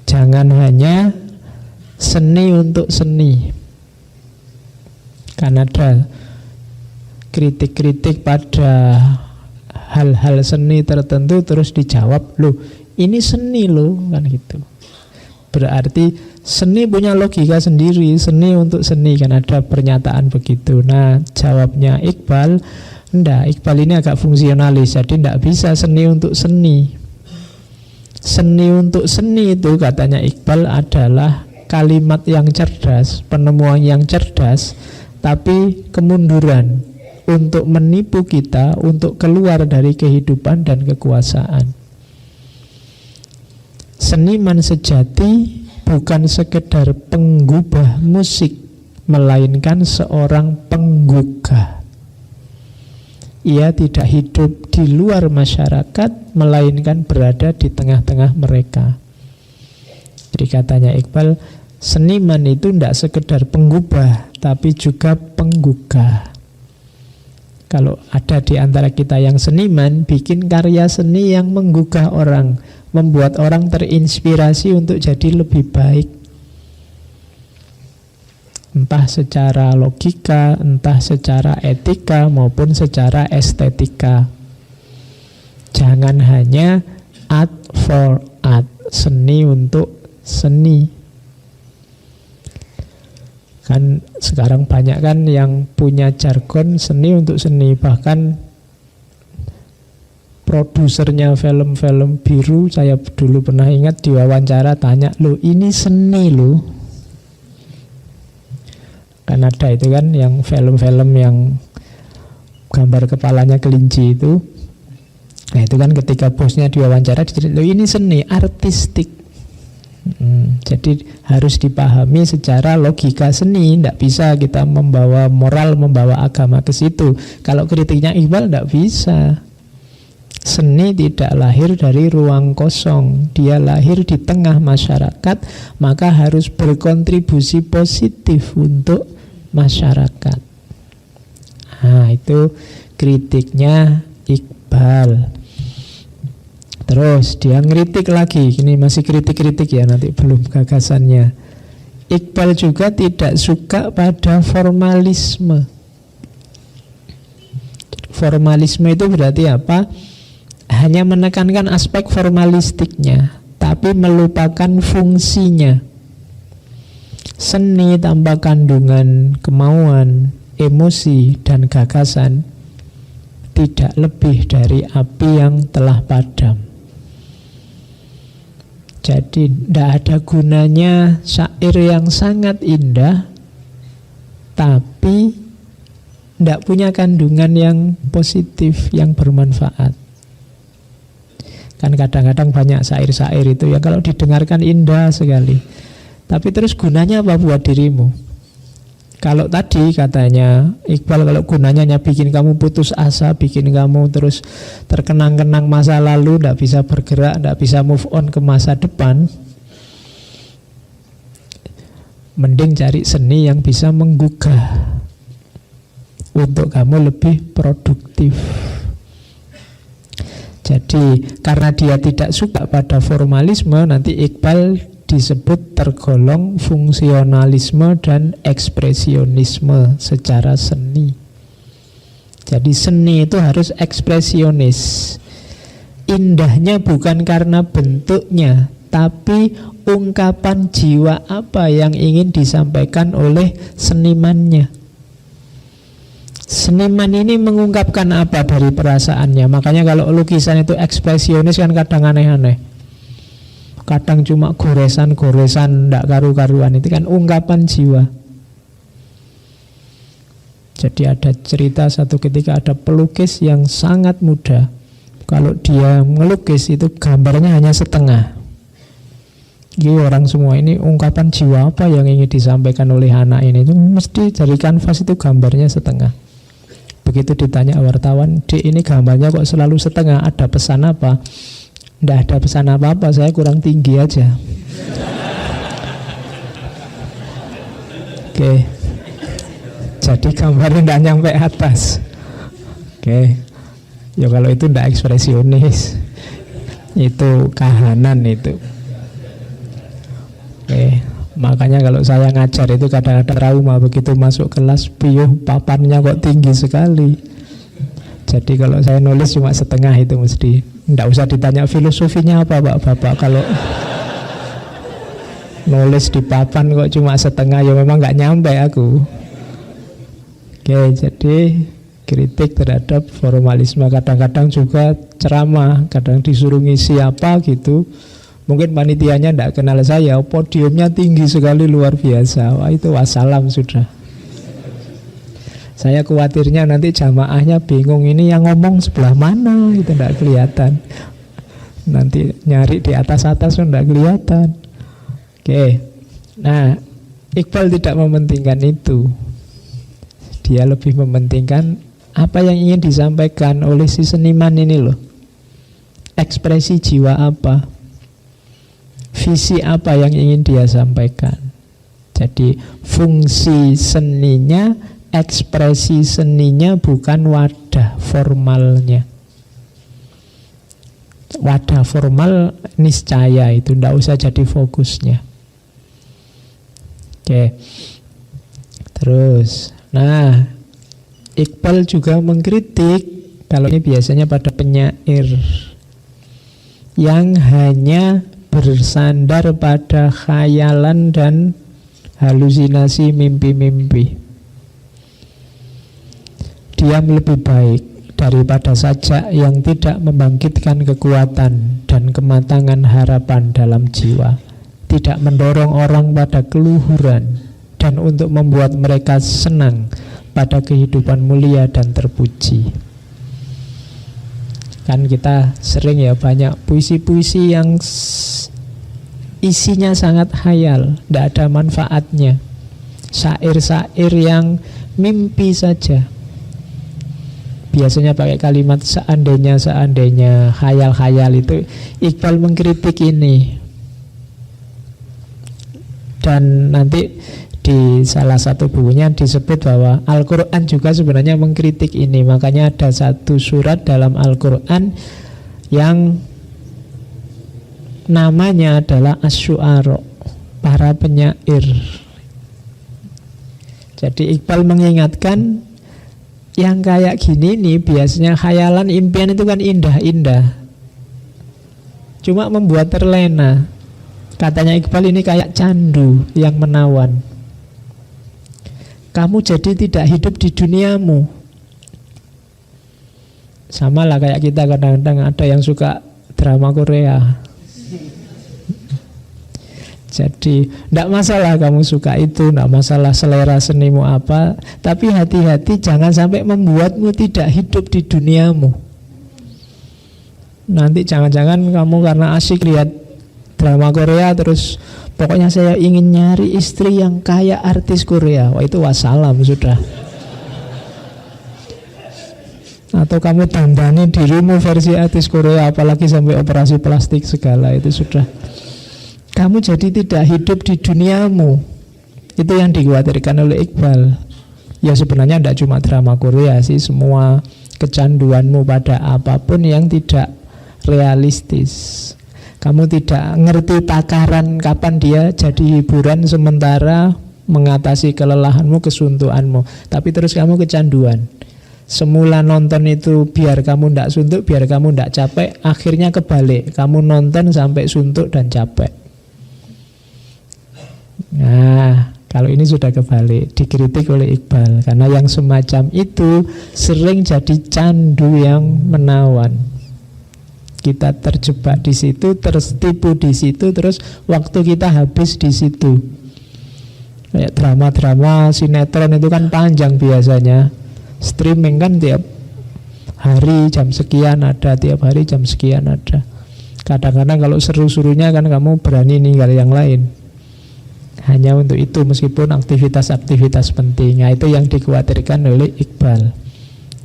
Jangan hanya seni untuk seni. Kan ada kritik-kritik pada hal-hal seni tertentu terus dijawab, loh ini seni loh, kan gitu. Berarti seni punya logika sendiri, seni untuk seni, kan ada pernyataan begitu. Nah, jawabnya Iqbal, enggak, Iqbal ini agak fungsionalis, jadi enggak bisa seni untuk seni. Seni untuk seni itu katanya Iqbal adalah kalimat yang cerdas, penemuan yang cerdas, tapi kemunduran untuk menipu kita untuk keluar dari kehidupan dan kekuasaan. Seniman sejati bukan sekedar penggubah musik, melainkan seorang penggugah. Ia tidak hidup di luar masyarakat, melainkan berada di tengah-tengah mereka. Jadi katanya Iqbal, seniman itu tidak sekedar penggubah, tapi juga penggugah. Kalau ada di antara kita yang seniman, bikin karya seni yang menggugah orang, membuat orang terinspirasi untuk jadi lebih baik. Entah secara logika, entah secara etika, maupun secara estetika. Jangan hanya art for art, seni untuk seni. Kan sekarang banyak kan yang punya jargon seni untuk seni. Bahkan produsernya film-film biru, saya dulu pernah ingat diwawancara tanya, "Loh, ini seni loh." Kan ada itu kan yang film-film yang gambar kepalanya kelinci itu. Nah itu kan ketika bosnya diwawancara, "Loh, ini seni, artistik." Jadi harus dipahami secara logika seni. Tidak bisa kita membawa moral, membawa agama ke situ. Kalau kritiknya Iqbal tidak bisa. Seni tidak lahir dari ruang kosong. Dia lahir di tengah masyarakat, maka harus berkontribusi positif untuk masyarakat. Nah itu kritiknya Iqbal. Terus dia ngeritik lagi, ini masih kritik-kritik ya, nanti belum gagasannya. Iqbal juga tidak suka pada formalisme. Formalisme itu berarti apa? Hanya menekankan aspek formalistiknya, tapi melupakan fungsinya. Seni tanpa kandungan kemauan, emosi, dan gagasan tidak lebih dari api yang telah padam. Jadi tidak ada gunanya syair yang sangat indah tapi tidak punya kandungan yang positif, yang bermanfaat. Kan kadang-kadang banyak syair-syair itu ya kalau didengarkan indah sekali, tapi terus gunanya apa buat dirimu? Kalau tadi katanya Iqbal, kalau gunanya hanya bikin kamu putus asa, bikin kamu terus terkenang-kenang masa lalu, tidak bisa bergerak, tidak bisa move on ke masa depan, mending cari seni yang bisa menggugah untuk kamu lebih produktif. Jadi karena dia tidak suka pada formalisme, nanti Iqbal disebut tergolong fungsionalisme dan ekspresionisme secara seni. Jadi seni itu harus ekspresionis. Indahnya bukan karena bentuknya, tapi ungkapan jiwa apa yang ingin disampaikan oleh senimannya. Seniman ini mengungkapkan apa dari perasaannya. Makanya kalau lukisan itu ekspresionis kan kadang aneh-aneh. Kadang cuma goresan-goresan ndak karu-karuan, itu kan ungkapan jiwa. Jadi ada cerita satu ketika ada pelukis yang sangat muda. Kalau dia melukis itu gambarnya hanya setengah. Jadi orang semua ini ungkapan jiwa apa yang ingin disampaikan oleh anak ini, itu mesti dari kanvas itu gambarnya setengah. Begitu ditanya wartawan, "Dek, ini gambarnya kok selalu setengah, ada pesan apa?" "Tidak ada pesan apa-apa, saya kurang tinggi aja." Oke. Jadi gambarnya tidak nyampe atas. Oke. Ya kalau itu tidak ekspresionis, itu kahanan itu. Oke. Makanya kalau saya ngajar itu kadang-kadang trauma, begitu masuk kelas, piuh papannya kok tinggi sekali. Jadi kalau saya nulis cuma setengah itu mesti. Tidak usah ditanya filosofinya apa Bapak. Kalau nulis di papan kok cuma setengah, ya memang nggak nyampe aku. Oke, jadi kritik terhadap formalisme. Kadang-kadang juga ceramah, kadang disuruh ngisi apa gitu. Mungkin panitianya tidak kenal saya, podiumnya tinggi sekali, luar biasa. Wah, itu wassalam sudah. Saya khawatirnya nanti jamaahnya bingung, ini yang ngomong sebelah mana, itu tidak kelihatan. Nanti nyari di atas-atas tidak kelihatan. Oke. Nah, Iqbal tidak mementingkan itu. Dia lebih mementingkan apa yang ingin disampaikan oleh si seniman ini loh. Ekspresi jiwa apa, visi apa yang ingin dia sampaikan. Jadi fungsi seninya, ekspresi seninya, bukan wadah formalnya. Wadah formal niscaya itu tidak usah jadi fokusnya. Oke. Terus, nah, Iqbal juga mengkritik, kalau ini biasanya pada penyair yang hanya bersandar pada khayalan dan halusinasi, mimpi-mimpi. Diam lebih baik daripada sajak yang tidak membangkitkan kekuatan dan kematangan harapan dalam jiwa, tidak mendorong orang pada keluhuran dan untuk membuat mereka senang pada kehidupan mulia dan terpuji. Kan kita sering ya banyak puisi-puisi yang isinya sangat hayal, tidak ada manfaatnya, syair-syair yang mimpi saja. Biasanya pakai kalimat seandainya, khayal-khayal. Itu Iqbal mengkritik ini. Dan nanti di salah satu bukunya disebut bahwa Al-Quran juga sebenarnya mengkritik ini. Makanya ada satu surat dalam Al-Quran yang namanya adalah Asy-Syu'ara, para penyair. Jadi Iqbal mengingatkan yang kayak gini nih biasanya khayalan, impian itu kan indah-indah, cuma membuat terlena. Katanya Iqbal ini kayak candu yang menawan. Kamu jadi tidak hidup di duniamu. Sama lah kayak kita kadang-kadang ada yang suka drama Korea. Jadi tidak masalah kamu suka itu, tidak masalah selera senimu apa, tapi hati-hati jangan sampai membuatmu tidak hidup di duniamu. Nanti jangan-jangan kamu karena asyik lihat drama Korea terus pokoknya saya ingin nyari istri yang kayak artis Korea. Wah, itu wassalam sudah. Atau kamu dandani dirimu versi artis Korea, apalagi sampai operasi plastik segala, itu sudah. Kamu jadi tidak hidup di duniamu. Itu yang dikhawatirkan oleh Iqbal. Ya sebenarnya tidak cuma drama Korea sih, semua kecanduanmu pada apapun yang tidak realistis. Kamu tidak ngerti takaran kapan dia jadi hiburan sementara mengatasi kelelahanmu, kesuntukanmu, tapi terus kamu kecanduan. Semula nonton itu biar kamu tidak suntuk, biar kamu tidak capek, akhirnya kebalik, kamu nonton sampai suntuk dan capek. Nah, kalau ini sudah kebalik, dikritik oleh Iqbal, karena yang semacam itu sering jadi candu yang menawan. Kita terjebak di situ, tertipu di situ, terus waktu kita habis di situ. Kayak drama-drama, sinetron itu kan panjang biasanya. Streaming kan tiap hari jam sekian ada, tiap hari jam sekian ada. Kadang-kadang kalau seru-serunya kan kamu berani ninggal yang lain hanya untuk itu, meskipun aktivitas-aktivitas penting. Nah, itu yang dikhawatirkan oleh Iqbal.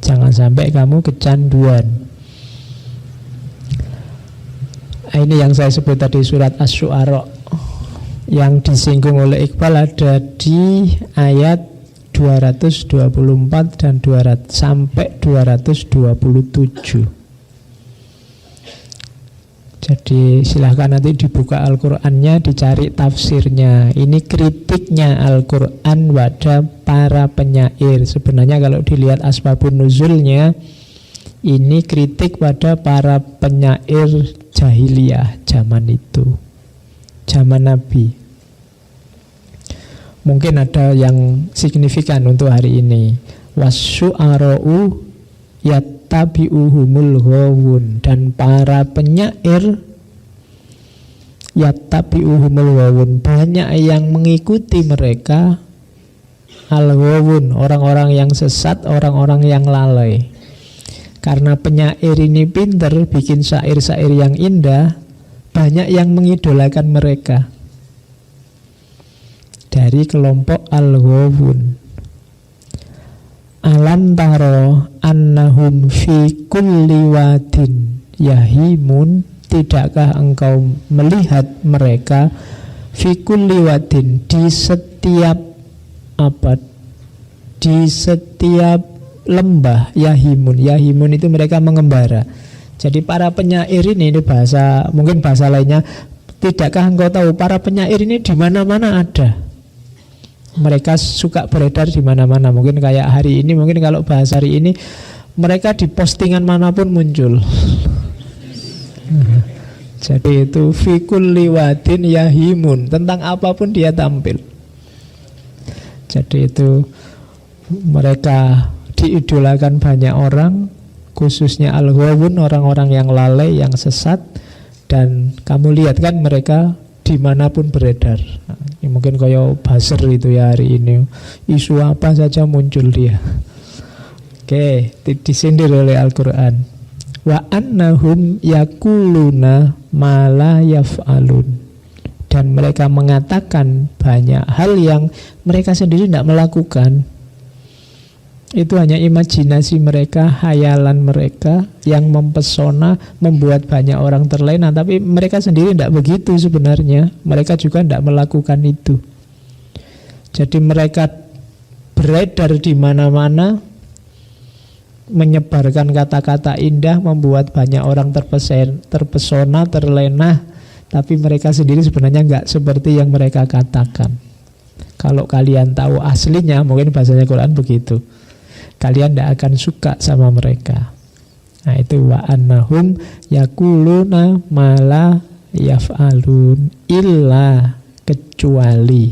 Jangan sampai kamu kecanduan. Nah, ini yang saya sebut tadi surat Asy-Syu'ara. Yang disinggung oleh Iqbal ada di ayat 224 dan 200 sampai 227. Jadi silahkan nanti dibuka Al-Qur'annya, dicari tafsirnya. Ini kritiknya Al-Qur'an pada para penyair. Sebenarnya kalau dilihat asbabun nuzulnya, ini kritik pada para penyair jahiliyah zaman itu, zaman Nabi. Mungkin ada yang signifikan untuk hari ini. Wasyu'ara'u yattabi'uhumul ghawun, dan para penyair yattabi'uhumul ghawun, banyak yang mengikuti mereka. Al-ghawun, orang-orang yang sesat, orang-orang yang lalai. Karena penyair ini pintar bikin syair-syair yang indah, banyak yang mengidolakan mereka dari kelompok al-ghawun. Alam taro annahum fi kulli wadin yahimun, tidakkah engkau melihat mereka fi kulli wadin, di setiap di setiap lembah, yahimun. Yahimun itu mereka mengembara. Jadi para penyair ini bahasa, mungkin bahasa lainnya, tidakkah engkau tahu para penyair ini di mana-mana ada. Mereka suka beredar di mana-mana. Mungkin kayak hari ini, mungkin kalau bahasa hari ini, mereka di postingan manapun muncul. Jadi itu fi kulli wadin yahimun, tentang apapun dia tampil. Jadi itu mereka diidolakan banyak orang, khususnya al-ghawun, orang-orang yang lalai, yang sesat. Dan kamu lihat kan mereka dimanapun beredar. Nah, ini mungkin kayak buzzer itu ya hari ini, isu apa saja muncul dia. Oke, disindir oleh Al-Quran. Wa annahum yakuluna ma la yaf'alun. Dan mereka mengatakan banyak hal yang mereka sendiri tidak melakukan. Itu hanya imajinasi mereka, hayalan mereka yang mempesona, membuat banyak orang terlena. Tapi mereka sendiri tidak begitu sebenarnya. Mereka juga tidak melakukan itu. Jadi mereka beredar di mana-mana, menyebarkan kata-kata indah, membuat banyak orang terpesona, terlena. Tapi mereka sendiri sebenarnya nggak seperti yang mereka katakan. Kalau kalian tahu aslinya, mungkin bahasanya Quran begitu, kalian tidak akan suka sama mereka. Nah itu wa annahum yakuluna mala yaf'alun illa, kecuali.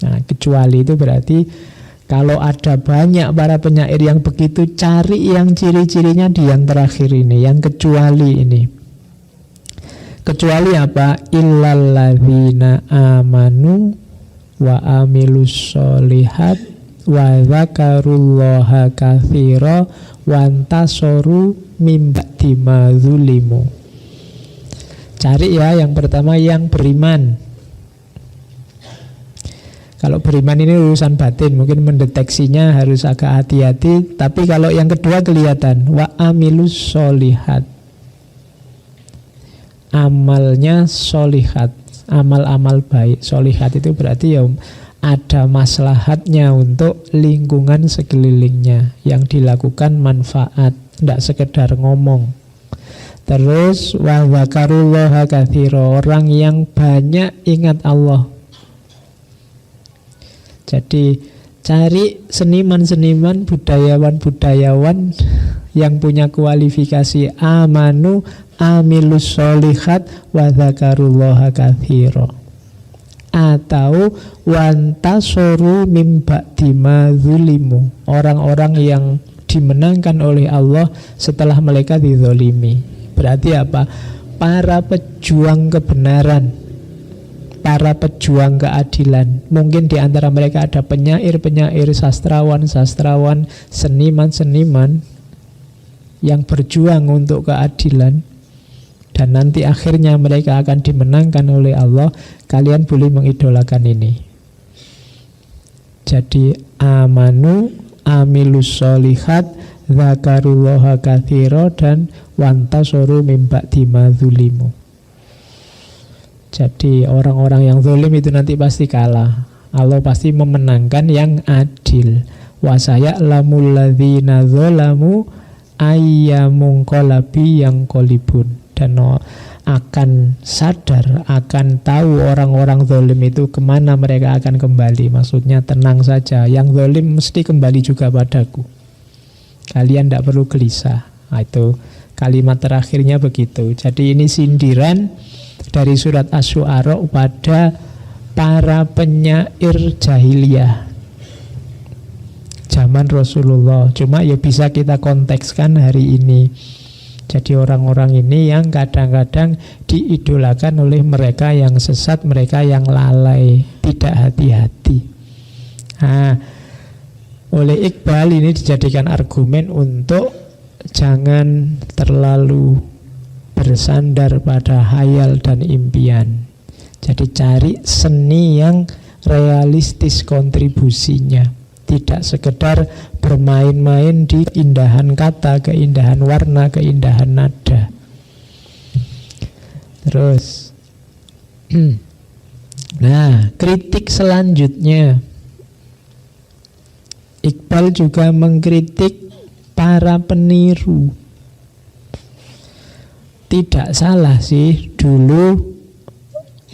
Nah kecuali itu berarti kalau ada banyak para penyair yang begitu, cari yang ciri-cirinya di yang terakhir ini, yang kecuali ini. Kecuali apa? Illalladzina amanu wa amilus solihat wa dzakarullaha katsira wa antasoru mim ba'di ma dzulimu. Cari ya yang pertama yang beriman. Kalau beriman ini urusan batin, mungkin mendeteksinya harus agak hati-hati. Tapi kalau yang kedua kelihatan, wa amilus solihat, amalnya solihat, amal-amal baik. Solihat itu berarti ya ada maslahatnya untuk lingkungan sekelilingnya, yang dilakukan manfaat, tidak sekedar ngomong. Terus wa dzakarullaha katsira, orang yang banyak ingat Allah. Jadi cari seniman-seniman, budayawan-budayawan yang punya kualifikasi amanu amilus solihat wa dzakarullaha katsira, atau wantasoru mim ba'di ma dzulimu, orang-orang yang dimenangkan oleh Allah setelah mereka dizolimi. Berarti apa? Para pejuang kebenaran, para pejuang keadilan. Mungkin di antara mereka ada penyair-penyair, sastrawan-sastrawan, seniman-seniman yang berjuang untuk keadilan. Dan nanti akhirnya mereka akan dimenangkan oleh Allah. Kalian boleh mengidolakan ini. Jadi amanu amilus solihat dzakarullaha katsira dan wantasoru mim ba'di ma dzulimu. Jadi orang-orang yang zalim itu nanti pasti kalah. Allah pasti memenangkan yang adil. Wa saya'lamul ladzina zalamu ayyamunqalabi yang qalibun. Dan akan sadar, akan tahu orang-orang zalim itu kemana mereka akan kembali. Maksudnya tenang saja, yang zalim mesti kembali juga padaku. Kalian tidak perlu gelisah. Nah, itu kalimat terakhirnya begitu. Jadi ini sindiran dari surat Asy-Syu'ara pada para penyair jahiliyah zaman Rasulullah. Cuma ya bisa kita kontekskan hari ini. Jadi orang-orang ini yang kadang-kadang diidolakan oleh mereka yang sesat, mereka yang lalai, tidak hati-hati. Nah, oleh Iqbal ini dijadikan argumen untuk jangan terlalu bersandar pada hayal dan impian. Jadi cari seni yang realistis kontribusinya. Tidak sekedar bermain-main di keindahan kata, keindahan warna, keindahan nada. Terus nah, kritik selanjutnya, Iqbal juga mengkritik para peniru. Tidak salah sih, dulu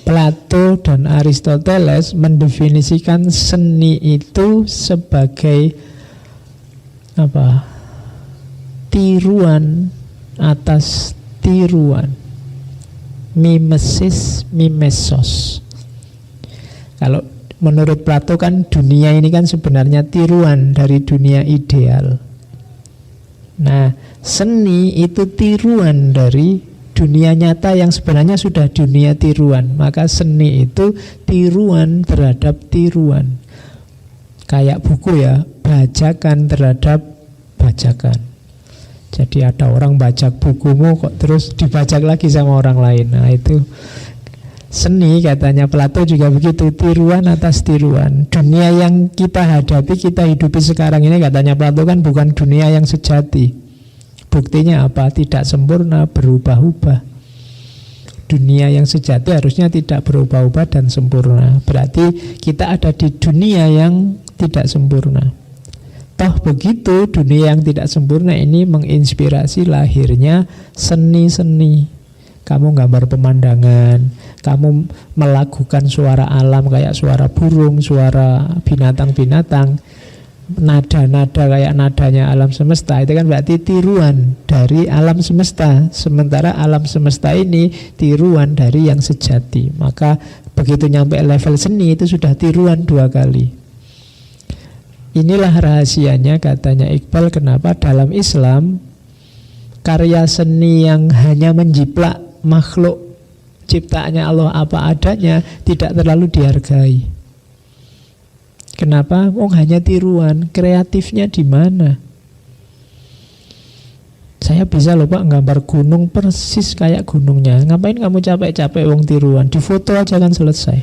Plato dan Aristoteles mendefinisikan seni itu sebagai apa? Tiruan atas tiruan. Mimesis, mimesos. Kalau Menurut Plato kan dunia ini kan sebenarnya tiruan dari dunia ideal. Nah, seni itu tiruan dari dunia nyata yang sebenarnya sudah dunia tiruan. Maka seni itu tiruan terhadap tiruan. Kayak buku ya, bajakan terhadap bajakan. Jadi ada orang bajak bukumu kok terus dibajak lagi sama orang lain. Nah itu seni, katanya Plato juga begitu, tiruan atas tiruan. Dunia yang kita hadapi, kita hidupi sekarang ini, katanya Plato kan bukan dunia yang sejati. Buktinya apa? Tidak sempurna, berubah-ubah. Dunia yang sejati harusnya tidak berubah-ubah dan sempurna. Berarti kita ada di dunia yang tidak sempurna. Toh begitu, dunia yang tidak sempurna ini menginspirasi lahirnya seni-seni. Kamu gambar pemandangan, kamu melakukan suara alam kayak suara burung, suara binatang-binatang, nada-nada kayak nadanya alam semesta. Itu kan berarti tiruan dari alam semesta. Sementara alam semesta ini tiruan dari yang sejati. Maka begitu nyampe level seni itu sudah tiruan 2 kali. Inilah rahasianya, katanya Iqbal, kenapa dalam Islam karya seni yang hanya menjiplak makhluk ciptaannya Allah apa adanya tidak terlalu dihargai. Kenapa? Oh, hanya tiruan. Kreatifnya di mana? Saya bisa loh Pak gambar gunung persis kayak gunungnya. Ngapain kamu capek-capek wong tiruan? Difoto aja kan selesai.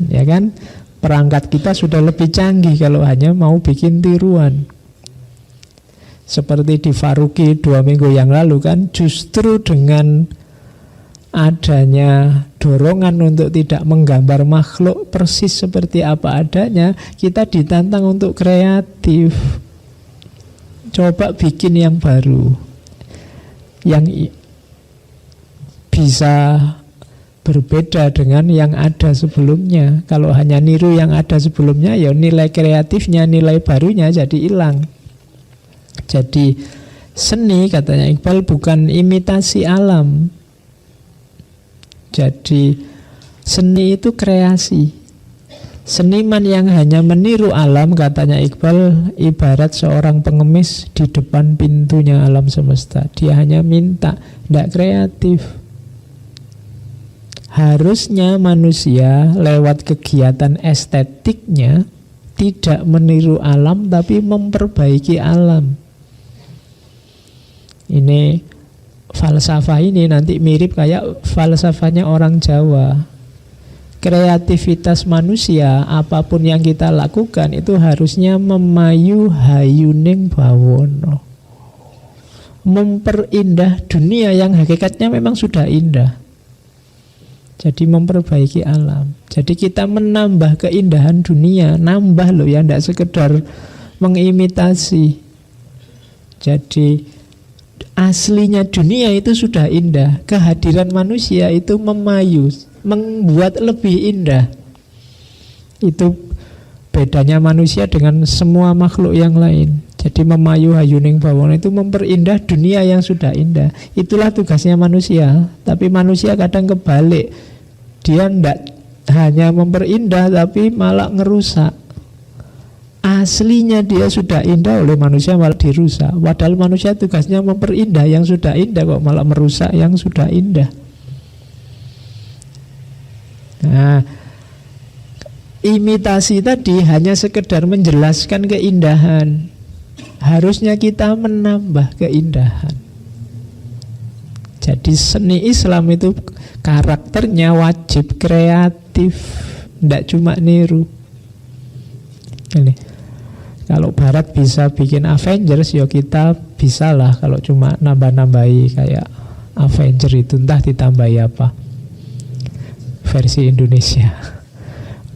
Ya kan? Perangkat kita sudah lebih canggih kalau hanya mau bikin tiruan. Seperti di Faruqi 2 minggu yang lalu kan, justru dengan adanya dorongan untuk tidak menggambar makhluk persis seperti apa adanya, kita ditantang untuk kreatif. Coba bikin yang baru, yang bisa berbeda dengan yang ada sebelumnya. Kalau hanya niru yang ada sebelumnya, ya nilai kreatifnya, nilai barunya jadi hilang. Jadi seni, katanya Iqbal, bukan imitasi alam. Jadi seni itu kreasi. Seniman yang hanya meniru alam, katanya Iqbal, ibarat seorang pengemis di depan pintunya alam semesta. Dia hanya minta, tidak kreatif. Harusnya manusia lewat kegiatan estetiknya tidak meniru alam tapi memperbaiki alam. Ini falsafah ini nanti mirip kayak falsafahnya orang Jawa. Kreativitas manusia, apapun yang kita lakukan itu harusnya memayu hayuning bawono, memperindah dunia yang hakikatnya memang sudah indah. Jadi memperbaiki alam. Jadi kita menambah keindahan dunia, nambah loh ya, tidak sekedar mengimitasi. Jadi aslinya dunia itu sudah indah. Kehadiran manusia itu memayu, membuat lebih indah. Itu bedanya manusia dengan semua makhluk yang lain. Jadi memayu hayuning bawono itu memperindah dunia yang sudah indah. Itulah tugasnya manusia. Tapi manusia kadang kebalik. Dia tidak hanya memperindah tapi malah ngerusak. Aslinya dia sudah indah, oleh manusia malah dirusak. Padahal manusia tugasnya memperindah yang sudah indah, kok malah merusak yang sudah indah. Nah, imitasi tadi hanya sekedar menjelaskan keindahan. Harusnya kita menambah keindahan. Jadi seni Islam itu karakternya wajib kreatif, tidak cuma niru. Ini, kalau Barat bisa bikin Avengers, ya kita bisalah. Kalau cuma nambah-nambahi kayak Avenger itu, entah ditambahi apa versi Indonesia.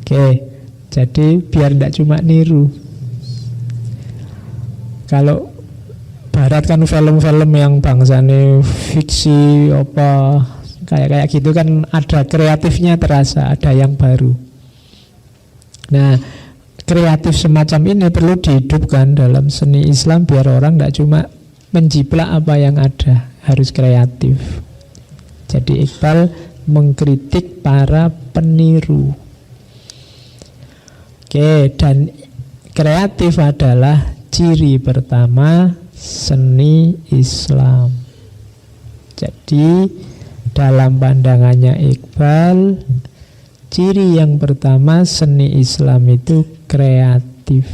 Oke, jadi biar tidak cuma niru. Kalau Barat kan film-film yang bangsane fiksi apa kayak gitu kan ada kreatifnya terasa, ada yang baru. Nah, kreatif semacam ini perlu dihidupkan dalam seni Islam biar orang tidak cuma menjiplak apa yang ada, harus kreatif. Jadi Iqbal mengkritik para peniru. Oke, dan kreatif adalah ciri pertama seni Islam. Jadi dalam pandangannya Iqbal, ciri yang pertama seni Islam itu kreatif.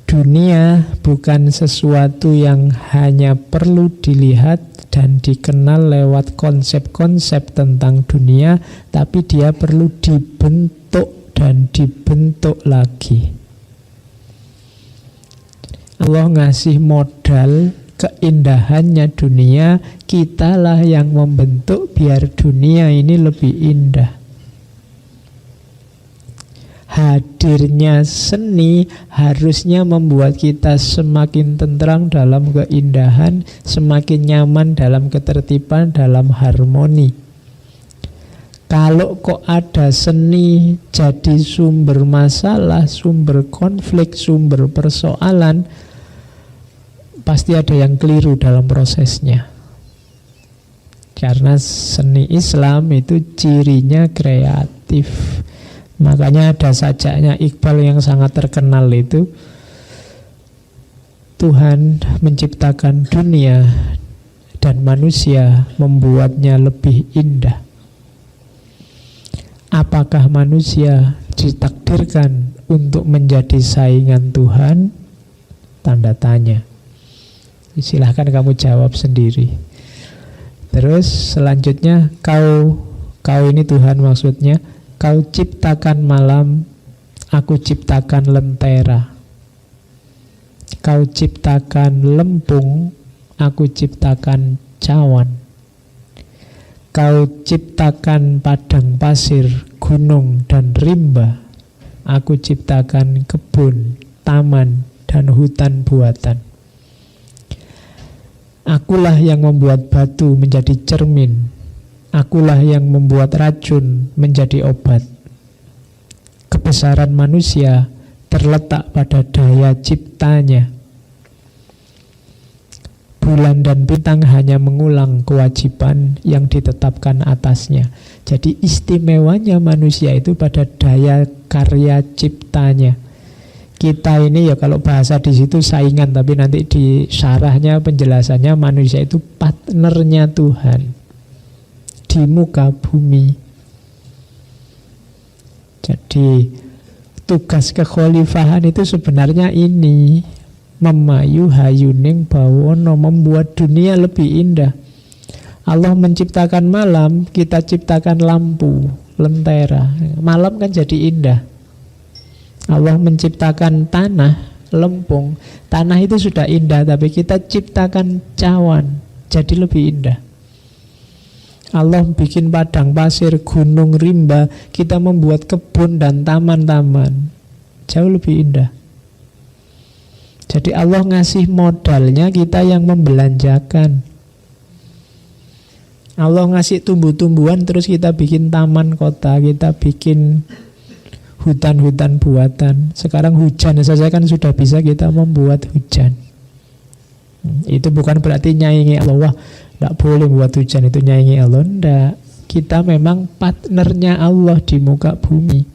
Dunia bukan sesuatu yang hanya perlu dilihat dan dikenal lewat konsep-konsep tentang dunia, tapi dia perlu dibentuk dan dibentuk lagi. Allah ngasih modal keindahannya dunia, kitalah yang membentuk biar dunia ini lebih indah. Hadirnya seni harusnya membuat kita semakin tenteram dalam keindahan, semakin nyaman dalam ketertiban, dalam harmoni. Kalau kok ada seni jadi sumber masalah, sumber konflik, sumber persoalan, pasti ada yang keliru dalam prosesnya. Karena seni Islam itu cirinya kreatif. Makanya ada sajaknya Iqbal yang sangat terkenal itu, Tuhan menciptakan dunia dan manusia membuatnya lebih indah. Apakah manusia ditakdirkan untuk menjadi saingan Tuhan? Tanda tanya. Silahkan kamu jawab sendiri. Terus selanjutnya, kau ini Tuhan maksudnya, kau ciptakan malam, aku ciptakan lentera. Kau ciptakan lempung, aku ciptakan cawan. Kau ciptakan padang pasir, gunung, dan rimba. Aku ciptakan kebun, taman, dan hutan buatan. Akulah yang membuat batu menjadi cermin. Akulah yang membuat racun menjadi obat. Kebesaran manusia terletak pada daya ciptanya. Bulan dan bintang hanya mengulang kewajiban yang ditetapkan atasnya. Jadi istimewanya manusia itu pada daya karya ciptanya. Kita ini ya kalau bahasa di situ saingan, tapi nanti di syarahnya penjelasannya manusia itu partnernya Tuhan di muka bumi. Jadi tugas kekhalifahan itu sebenarnya ini, memayu hayuning bawono, membuat dunia lebih indah. Allah menciptakan malam, kita ciptakan lampu, lentera. Malam kan jadi indah. Allah menciptakan tanah, lempung. Tanah itu sudah indah, tapi kita ciptakan cawan, jadi lebih indah. Allah bikin padang pasir, gunung, rimba, kita membuat kebun dan taman-taman, jauh lebih indah. Jadi Allah ngasih modalnya, kita yang membelanjakan. Allah ngasih tumbuh-tumbuhan, terus kita bikin taman kota, kita bikin hutan-hutan buatan. Sekarang hujan saja kan sudah bisa kita membuat hujan. Itu bukan berarti nyaingi Allah, wah tidak boleh buat hujan, itu nyaingi Allah. Tidak, kita memang partnernya Allah di muka bumi.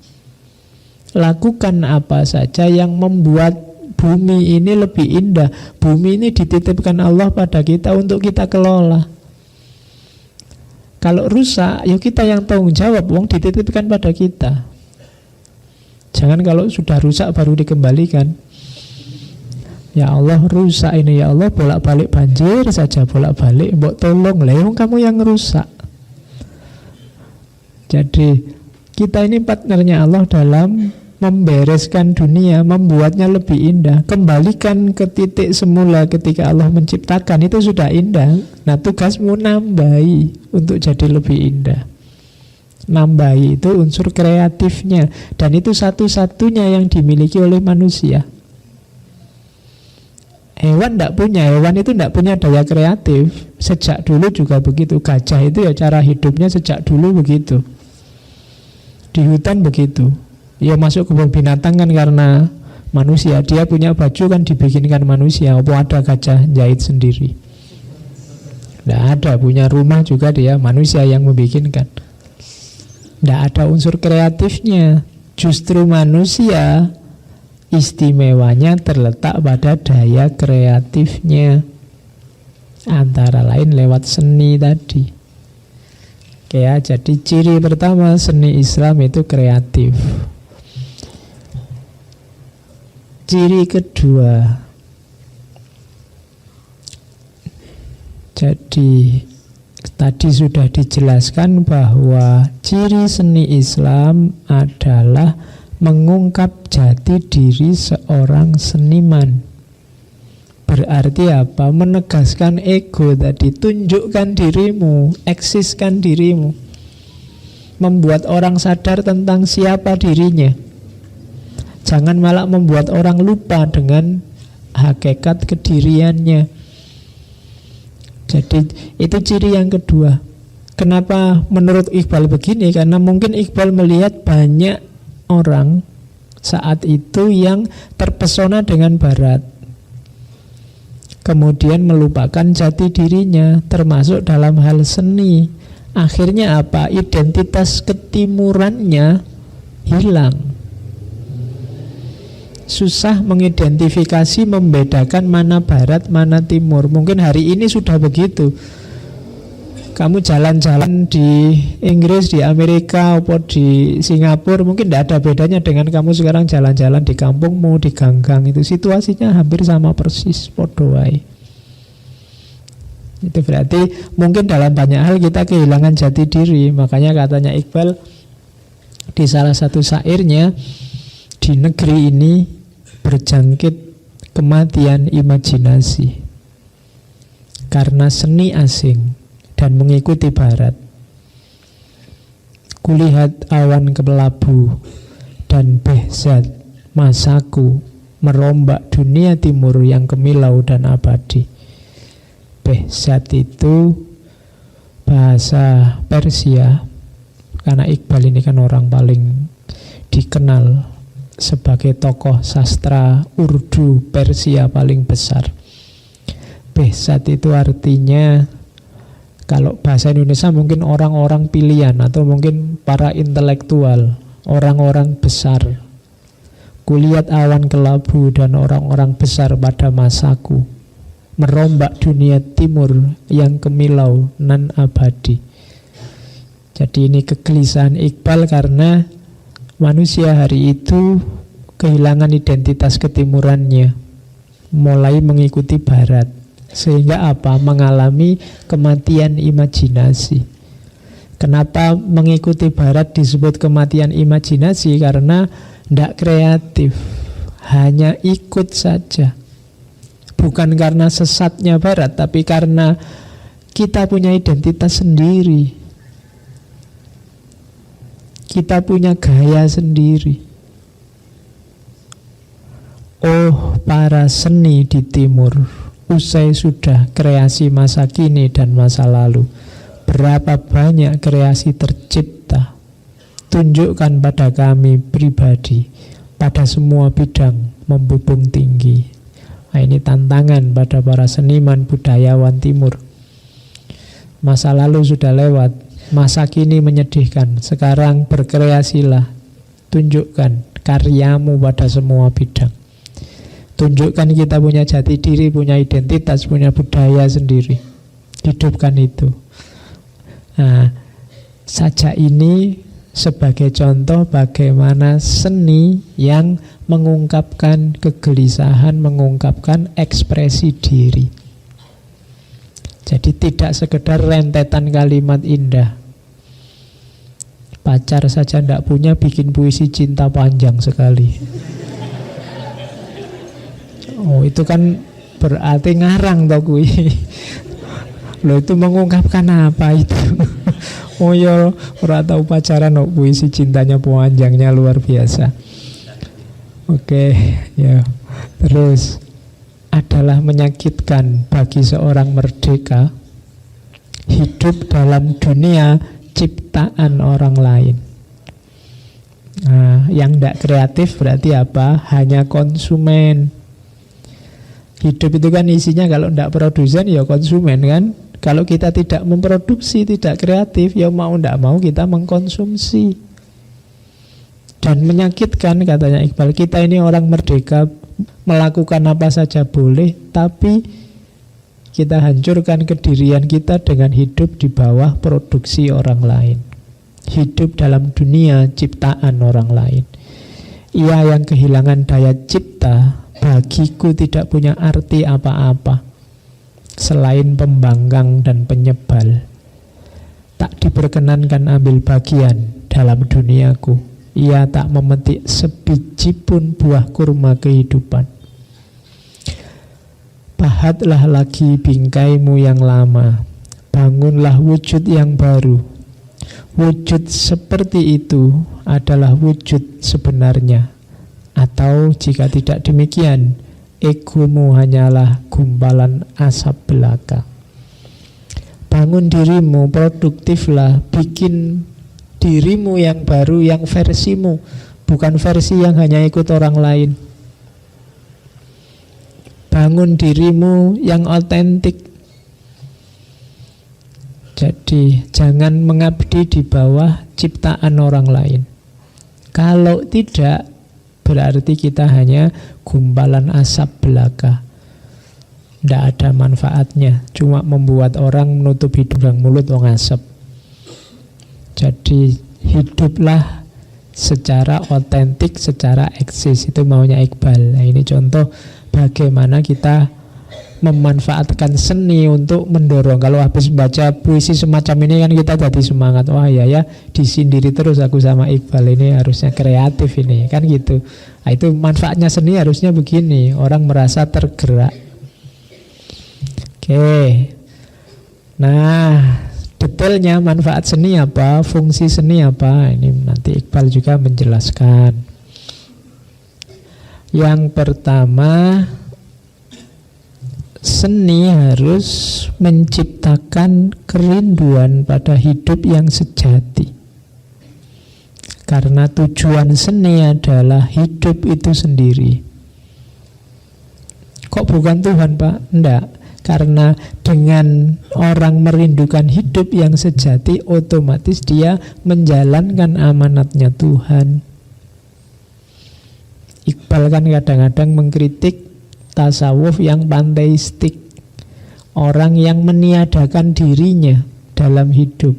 Lakukan apa saja yang membuat bumi ini lebih indah. Bumi ini dititipkan Allah pada kita untuk kita kelola. Kalau rusak, ya kita yang tanggung jawab, wong dititipkan pada kita. Jangan kalau sudah rusak baru dikembalikan. Ya Allah rusak ini, ya Allah bolak-balik banjir saja, bolak-balik, mbok tolong lah, kamu yang rusak. Jadi kita ini partnernya Allah dalam membereskan dunia, membuatnya lebih indah. Kembalikan ke titik semula ketika Allah menciptakan, itu sudah indah. Nah tugasmu nambahi untuk jadi lebih indah. Nambahi itu unsur kreatifnya, dan itu satu-satunya yang dimiliki oleh manusia. Hewan tidak punya, hewan itu tidak punya daya kreatif. Sejak dulu juga begitu. Gajah itu ya cara hidupnya sejak dulu begitu. Di hutan begitu. Ya masuk kebun binatang kan karena manusia. Dia punya baju kan dibikinkan manusia. Apa ada gajah jahit sendiri? Tidak ada. Punya rumah juga dia manusia yang membikinkan. Tidak ada unsur kreatifnya. Justru manusia istimewanya terletak pada daya kreatifnya, antara lain lewat seni tadi. Oke ya, jadi ciri pertama seni Islam itu kreatif. Ciri kedua, jadi tadi sudah dijelaskan bahwa ciri seni Islam adalah mengungkap jati diri seorang seniman. Berarti apa? Menegaskan ego tadi, tunjukkan dirimu, eksiskan dirimu. Membuat orang sadar tentang siapa dirinya. Jangan malah membuat orang lupa dengan hakikat kediriannya. Jadi itu ciri yang kedua. Kenapa menurut Iqbal begini? Karena mungkin Iqbal melihat banyak orang saat itu yang terpesona dengan Barat, kemudian melupakan jati dirinya, termasuk dalam hal seni. Akhirnya apa? Identitas ketimurannya hilang. Susah mengidentifikasi, membedakan mana Barat, mana Timur. Mungkin hari ini sudah begitu. Kamu jalan-jalan di Inggris, di Amerika, atau di Singapura, mungkin tidak ada bedanya dengan kamu sekarang jalan-jalan di kampungmu, di gang-gang itu. Situasinya hampir sama persis, podo wae. Itu berarti mungkin dalam banyak hal kita kehilangan jati diri. Makanya katanya Iqbal di salah satu syairnya, di negeri ini berjangkit kematian imajinasi karena seni asing dan mengikuti Barat. Kulihat awan kelabu dan behzat masaku merombak dunia timur yang kemilau dan abadi. Behzat itu bahasa Persia, karena Iqbal ini kan orang paling dikenal sebagai tokoh sastra Urdu Persia paling besar. Behzat itu artinya, kalau bahasa Indonesia mungkin orang-orang pilihan atau mungkin para intelektual, orang-orang besar. Kulihat awan kelabu dan orang-orang besar pada masaku merombak dunia timur yang kemilau nan abadi. Jadi ini kegelisahan Iqbal karena manusia hari itu kehilangan identitas ketimurannya, mulai mengikuti Barat, sehingga apa? Mengalami kematian imajinasi. Kenapa mengikuti Barat disebut kematian imajinasi? Karena tidak kreatif, hanya ikut saja. Bukan karena sesatnya Barat, tapi karena kita punya identitas sendiri. Kita punya gaya sendiri. Oh, para seni di timur, usai sudah kreasi masa kini dan masa lalu, berapa banyak kreasi tercipta. Tunjukkan pada kami pribadi, pada semua bidang membubung tinggi. Nah, ini tantangan pada para seniman budayawan timur. Masa lalu sudah lewat, masa kini menyedihkan. Sekarang berkreasilah, tunjukkan karyamu pada semua bidang. Tunjukkan kita punya jati diri, punya identitas, punya budaya sendiri. Hidupkan itu. Nah, sajak ini sebagai contoh bagaimana seni yang mengungkapkan kegelisahan, mengungkapkan ekspresi diri. Jadi tidak sekedar rentetan kalimat indah. Pacar saja tidak punya, bikin puisi cinta panjang sekali. Oh, itu kan berarti ngarang toh kui. Loh, itu mengungkapkan apa itu? Oh ya, ora tahu pacaran kok puisi cintanya panjangnya luar biasa. Oke, ya. Terus adalah menyakitkan bagi seorang merdeka hidup dalam dunia ciptaan orang lain. Nah, yang tidak kreatif berarti apa? Hanya konsumen. Hidup itu kan isinya kalau tidak produsen ya konsumen kan. Kalau kita tidak memproduksi, tidak kreatif, ya mau tidak mau kita mengkonsumsi. Dan menyakitkan, katanya Iqbal, kita ini orang merdeka, melakukan apa saja boleh, tapi kita hancurkan kedirian kita dengan hidup di bawah produksi orang lain, hidup dalam dunia ciptaan orang lain. Ia yang kehilangan daya cipta, bagiku tidak punya arti apa-apa selain pembangkang dan penyebal. Tak diperkenankan ambil bagian dalam duniaku. Ia tak memetik sebiji pun buah kurma kehidupan. Pahatlah lagi bingkaimu yang lama, bangunlah wujud yang baru. Wujud seperti itu adalah wujud sebenarnya. Atau jika tidak demikian, egomu hanyalah gumpalan asap belaka. Bangun dirimu, produktiflah, bikin dirimu yang baru, yang versimu, bukan versi yang hanya ikut orang lain. Bangun dirimu yang otentik. Jadi jangan mengabdi di bawah ciptaan orang lain. Kalau tidak, berarti kita hanya gumpalan asap belaka. Tidak ada manfaatnya, cuma membuat orang menutup hidung dan mulut wong asap. Jadi hiduplah secara otentik, secara eksis. Itu maunya Iqbal. Nah, ini contoh bagaimana kita memanfaatkan seni untuk mendorong. Kalau habis baca puisi semacam ini kan kita jadi semangat. Wah ya disindiri terus aku sama Iqbal, ini harusnya kreatif ini, kan gitu. Nah, itu manfaatnya seni harusnya begini, orang merasa tergerak. Oke. Nah, detailnya manfaat seni apa, fungsi seni apa, ini nanti Iqbal juga menjelaskan. Yang pertama, seni harus menciptakan kerinduan pada hidup yang sejati. Karena tujuan seni adalah hidup itu sendiri. Kok bukan Tuhan, Pak? Enggak. Karena dengan orang merindukan hidup yang sejati, otomatis dia menjalankan amanatnya Tuhan. Iqbal kan kadang-kadang mengkritik tasawuf yang panteistik, orang yang meniadakan dirinya dalam hidup.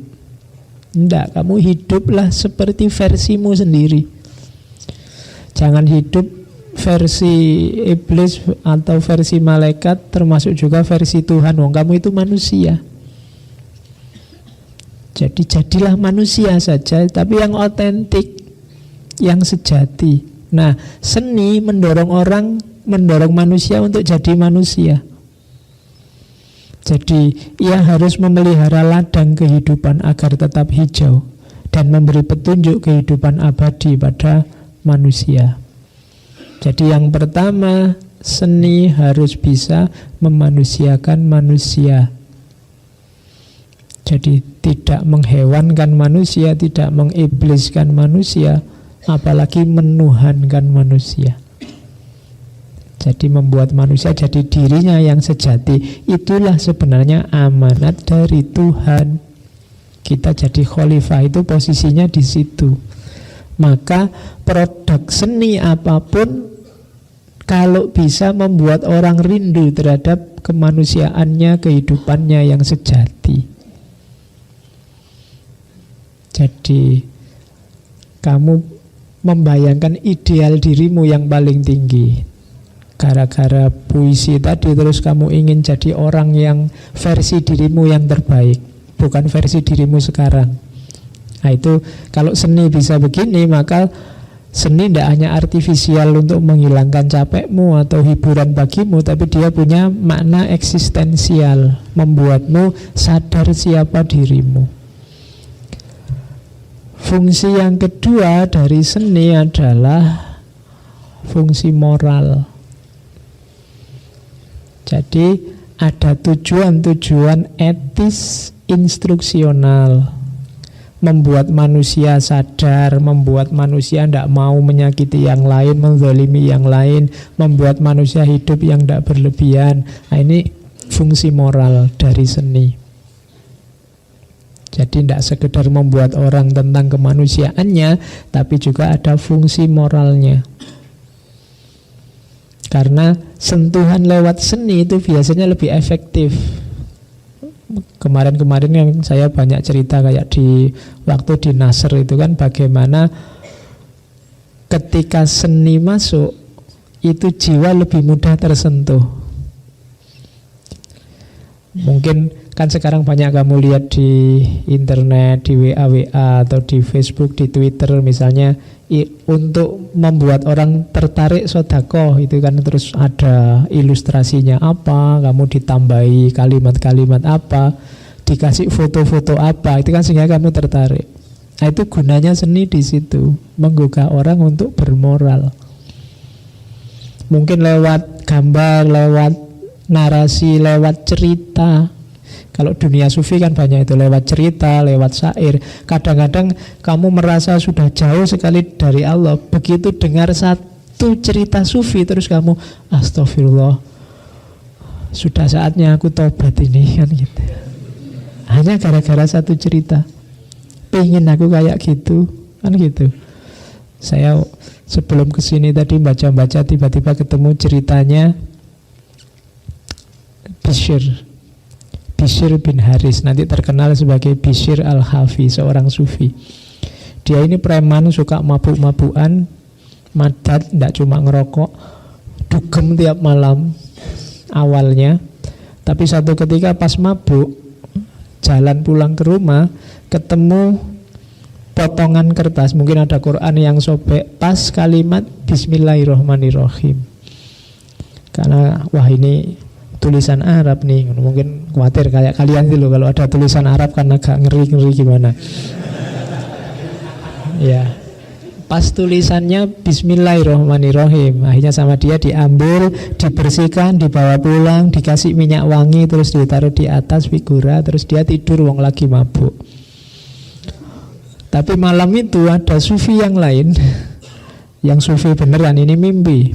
Tidak, kamu hiduplah seperti versimu sendiri. Jangan hidup versi iblis atau versi malaikat, termasuk juga versi Tuhan. Wong kamu itu manusia. Jadi jadilah manusia saja, tapi yang otentik, yang sejati. Nah, seni mendorong orang, mendorong manusia untuk jadi manusia. Jadi ia harus memelihara ladang kehidupan agar tetap hijau dan memberi petunjuk kehidupan abadi pada manusia. Jadi yang pertama, seni harus bisa memanusiakan manusia. Jadi tidak menghewankan manusia, tidak mengibliskan manusia, apalagi menuhankan manusia. Jadi membuat manusia jadi dirinya yang sejati. Itulah sebenarnya amanat dari Tuhan. Kita jadi khalifah itu posisinya di situ. Maka produk seni apapun, kalau bisa membuat orang rindu terhadap kemanusiaannya, kehidupannya yang sejati. Jadi kamu membayangkan ideal dirimu yang paling tinggi. Gara-gara puisi tadi terus kamu ingin jadi orang yang versi dirimu yang terbaik, bukan versi dirimu sekarang. Nah itu kalau seni bisa begini, maka seni tidak hanya artifisial untuk menghilangkan capekmu atau hiburan bagimu, tapi dia punya makna eksistensial, membuatmu sadar siapa dirimu. Fungsi yang kedua dari seni adalah fungsi moral. Jadi ada tujuan-tujuan etis instruksional, membuat manusia sadar, membuat manusia tidak mau menyakiti yang lain, menzalimi yang lain, membuat manusia hidup yang tidak berlebihan. Nah, ini fungsi moral dari seni. Jadi tidak sekedar membuat orang tentang kemanusiaannya, tapi juga ada fungsi moralnya. Karena sentuhan lewat seni itu biasanya lebih efektif. Kemarin-kemarin yang saya banyak cerita kayak di waktu di Nasr itu kan, bagaimana ketika seni masuk itu jiwa lebih mudah tersentuh. Mungkin kan sekarang banyak kamu lihat di internet, di WA atau di Facebook, di Twitter misalnya, untuk membuat orang tertarik sedekah itu kan terus ada ilustrasinya apa, kamu ditambahi kalimat-kalimat apa, dikasih foto-foto apa, itu kan sehingga kamu tertarik. Nah, itu gunanya seni di situ, menggugah orang untuk bermoral. Mungkin lewat gambar, lewat narasi, lewat cerita. Kalau dunia sufi kan banyak itu, lewat cerita, lewat syair. Kadang-kadang kamu merasa sudah jauh sekali dari Allah, begitu dengar satu cerita sufi terus kamu, astagfirullah, sudah saatnya aku tobat ini, kan gitu. Hanya gara-gara satu cerita, pengen aku kayak gitu, kan gitu. Saya sebelum kesini tadi baca-baca, tiba-tiba ketemu ceritanya Bishr bin Haris, nanti terkenal sebagai Bishr al-Hafi, seorang sufi. Dia ini preman, suka mabuk-mabukan, madat, tidak cuma ngerokok, dugem tiap malam awalnya. Tapi satu ketika pas mabuk, jalan pulang ke rumah, ketemu potongan kertas, mungkin ada Quran yang sobek, pas kalimat Bismillahirrahmanirrahim. Karena wah ini tulisan Arab nih, mungkin khawatir kayak kalian dulu kalau ada tulisan Arab kan agak ngeri-ngeri gimana. Ya, pas tulisannya Bismillahirrahmanirrahim, akhirnya sama dia diambil, dibersihkan, dibawa pulang, dikasih minyak wangi, terus ditaruh di atas figura, terus dia tidur, wong lagi mabuk. Tapi malam itu ada sufi yang lain, yang sufi beneran, ini mimpi.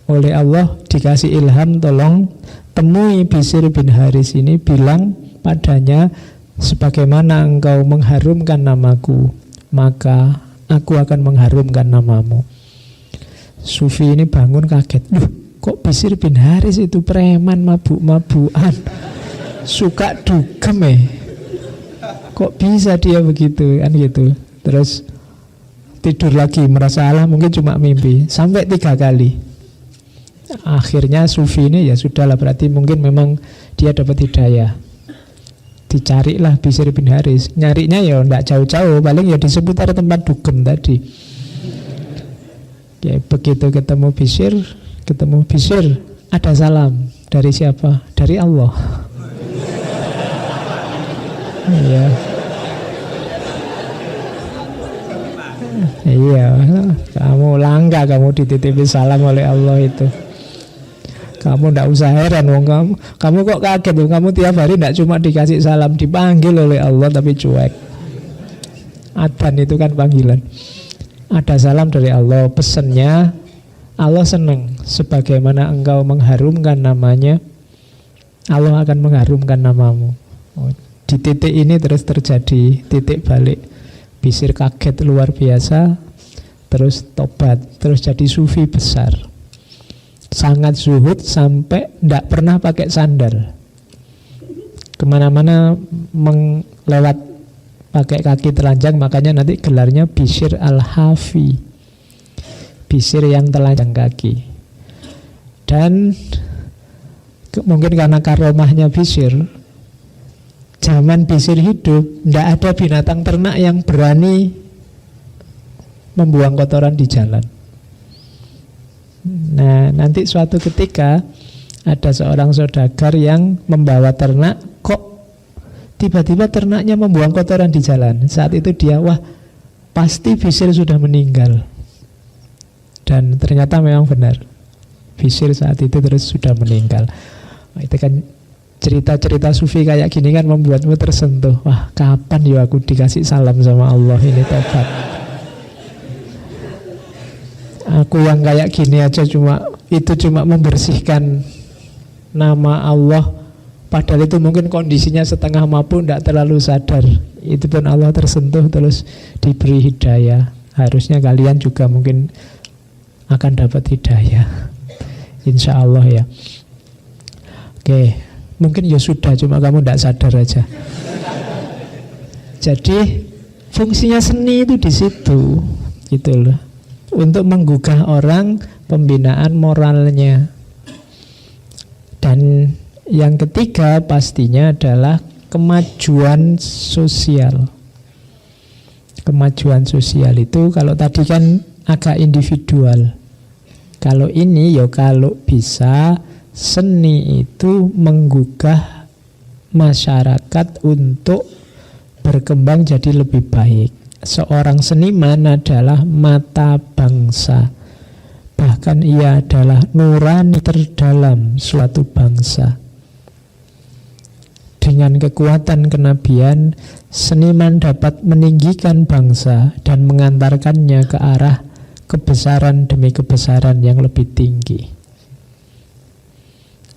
Oleh Allah dikasih ilham, tolong temui Bishr bin Haris ini, bilang padanya, sebagaimana engkau mengharumkan namaku, maka aku akan mengharumkan namamu. Sufi ini bangun kaget, loh kok Bishr bin Haris itu preman, mabuk-mabukan, suka dugem kok bisa dia begitu, kan gitu. Terus tidur lagi, merasa Allah mungkin cuma mimpi, sampai 3 kali. Akhirnya sufi ini ya sudahlah, berarti mungkin memang dia dapat hidayah. Dicarilah Bishr bin Haris, nyarinya ya enggak jauh-jauh, paling ya di seputar tempat dugem tadi. Ya, begitu ketemu Bishr, ada salam. Dari siapa? Dari Allah. Iya. Iya, kamu langka kamu dititipi salam oleh Allah itu. Kamu tidak usah heran, kamu kok kaget, kamu tiap hari tidak cuma dikasih salam, dipanggil oleh Allah tapi cuek. Adzan itu kan panggilan. Ada salam dari Allah, pesannya Allah senang, sebagaimana engkau mengharumkan namanya, Allah akan mengharumkan namamu. Di titik ini terus terjadi titik balik. Bishr kaget luar biasa, terus tobat, terus jadi sufi besar. Sangat zuhud sampai tidak pernah pakai sandal. Kemana-mana lewat pakai kaki telanjang, makanya nanti gelarnya Bishr al-Hafi, Bishr yang telanjang kaki. Dan mungkin karena karomahnya Bishr, zaman Bishr hidup, tidak ada binatang ternak yang berani membuang kotoran di jalan. Nah, nanti suatu ketika ada seorang saudagar yang membawa ternak, kok tiba-tiba ternaknya membuang kotoran di jalan. Saat itu dia, wah pasti Bishr sudah meninggal. Dan ternyata memang benar, Bishr saat itu terus sudah meninggal. Nah, itu kan cerita-cerita sufi kayak gini kan membuatmu tersentuh. Wah, kapan ya aku dikasih salam sama Allah ini tobat. Aku yang kayak gini aja cuma membersihkan nama Allah, Padahal itu mungkin kondisinya setengah mampu, tidak terlalu sadar. Itu pun Allah tersentuh terus diberi hidayah. Harusnya kalian juga mungkin akan dapat hidayah, insya Allah ya. Oke, mungkin ya sudah, cuma kamu tidak sadar aja. Jadi fungsinya seni itu di situ, gitu loh, untuk menggugah orang, pembinaan moralnya. Dan yang ketiga pastinya adalah kemajuan sosial. Kemajuan sosial itu kalau tadi kan agak individual. Kalau ini ya kalau bisa seni itu menggugah masyarakat untuk berkembang jadi lebih baik. Seorang seniman adalah mata bangsa. Bahkan ia adalah nurani terdalam suatu bangsa. Dengan kekuatan kenabian, seniman dapat meninggikan bangsa dan mengantarkannya ke arah kebesaran demi kebesaran yang lebih tinggi.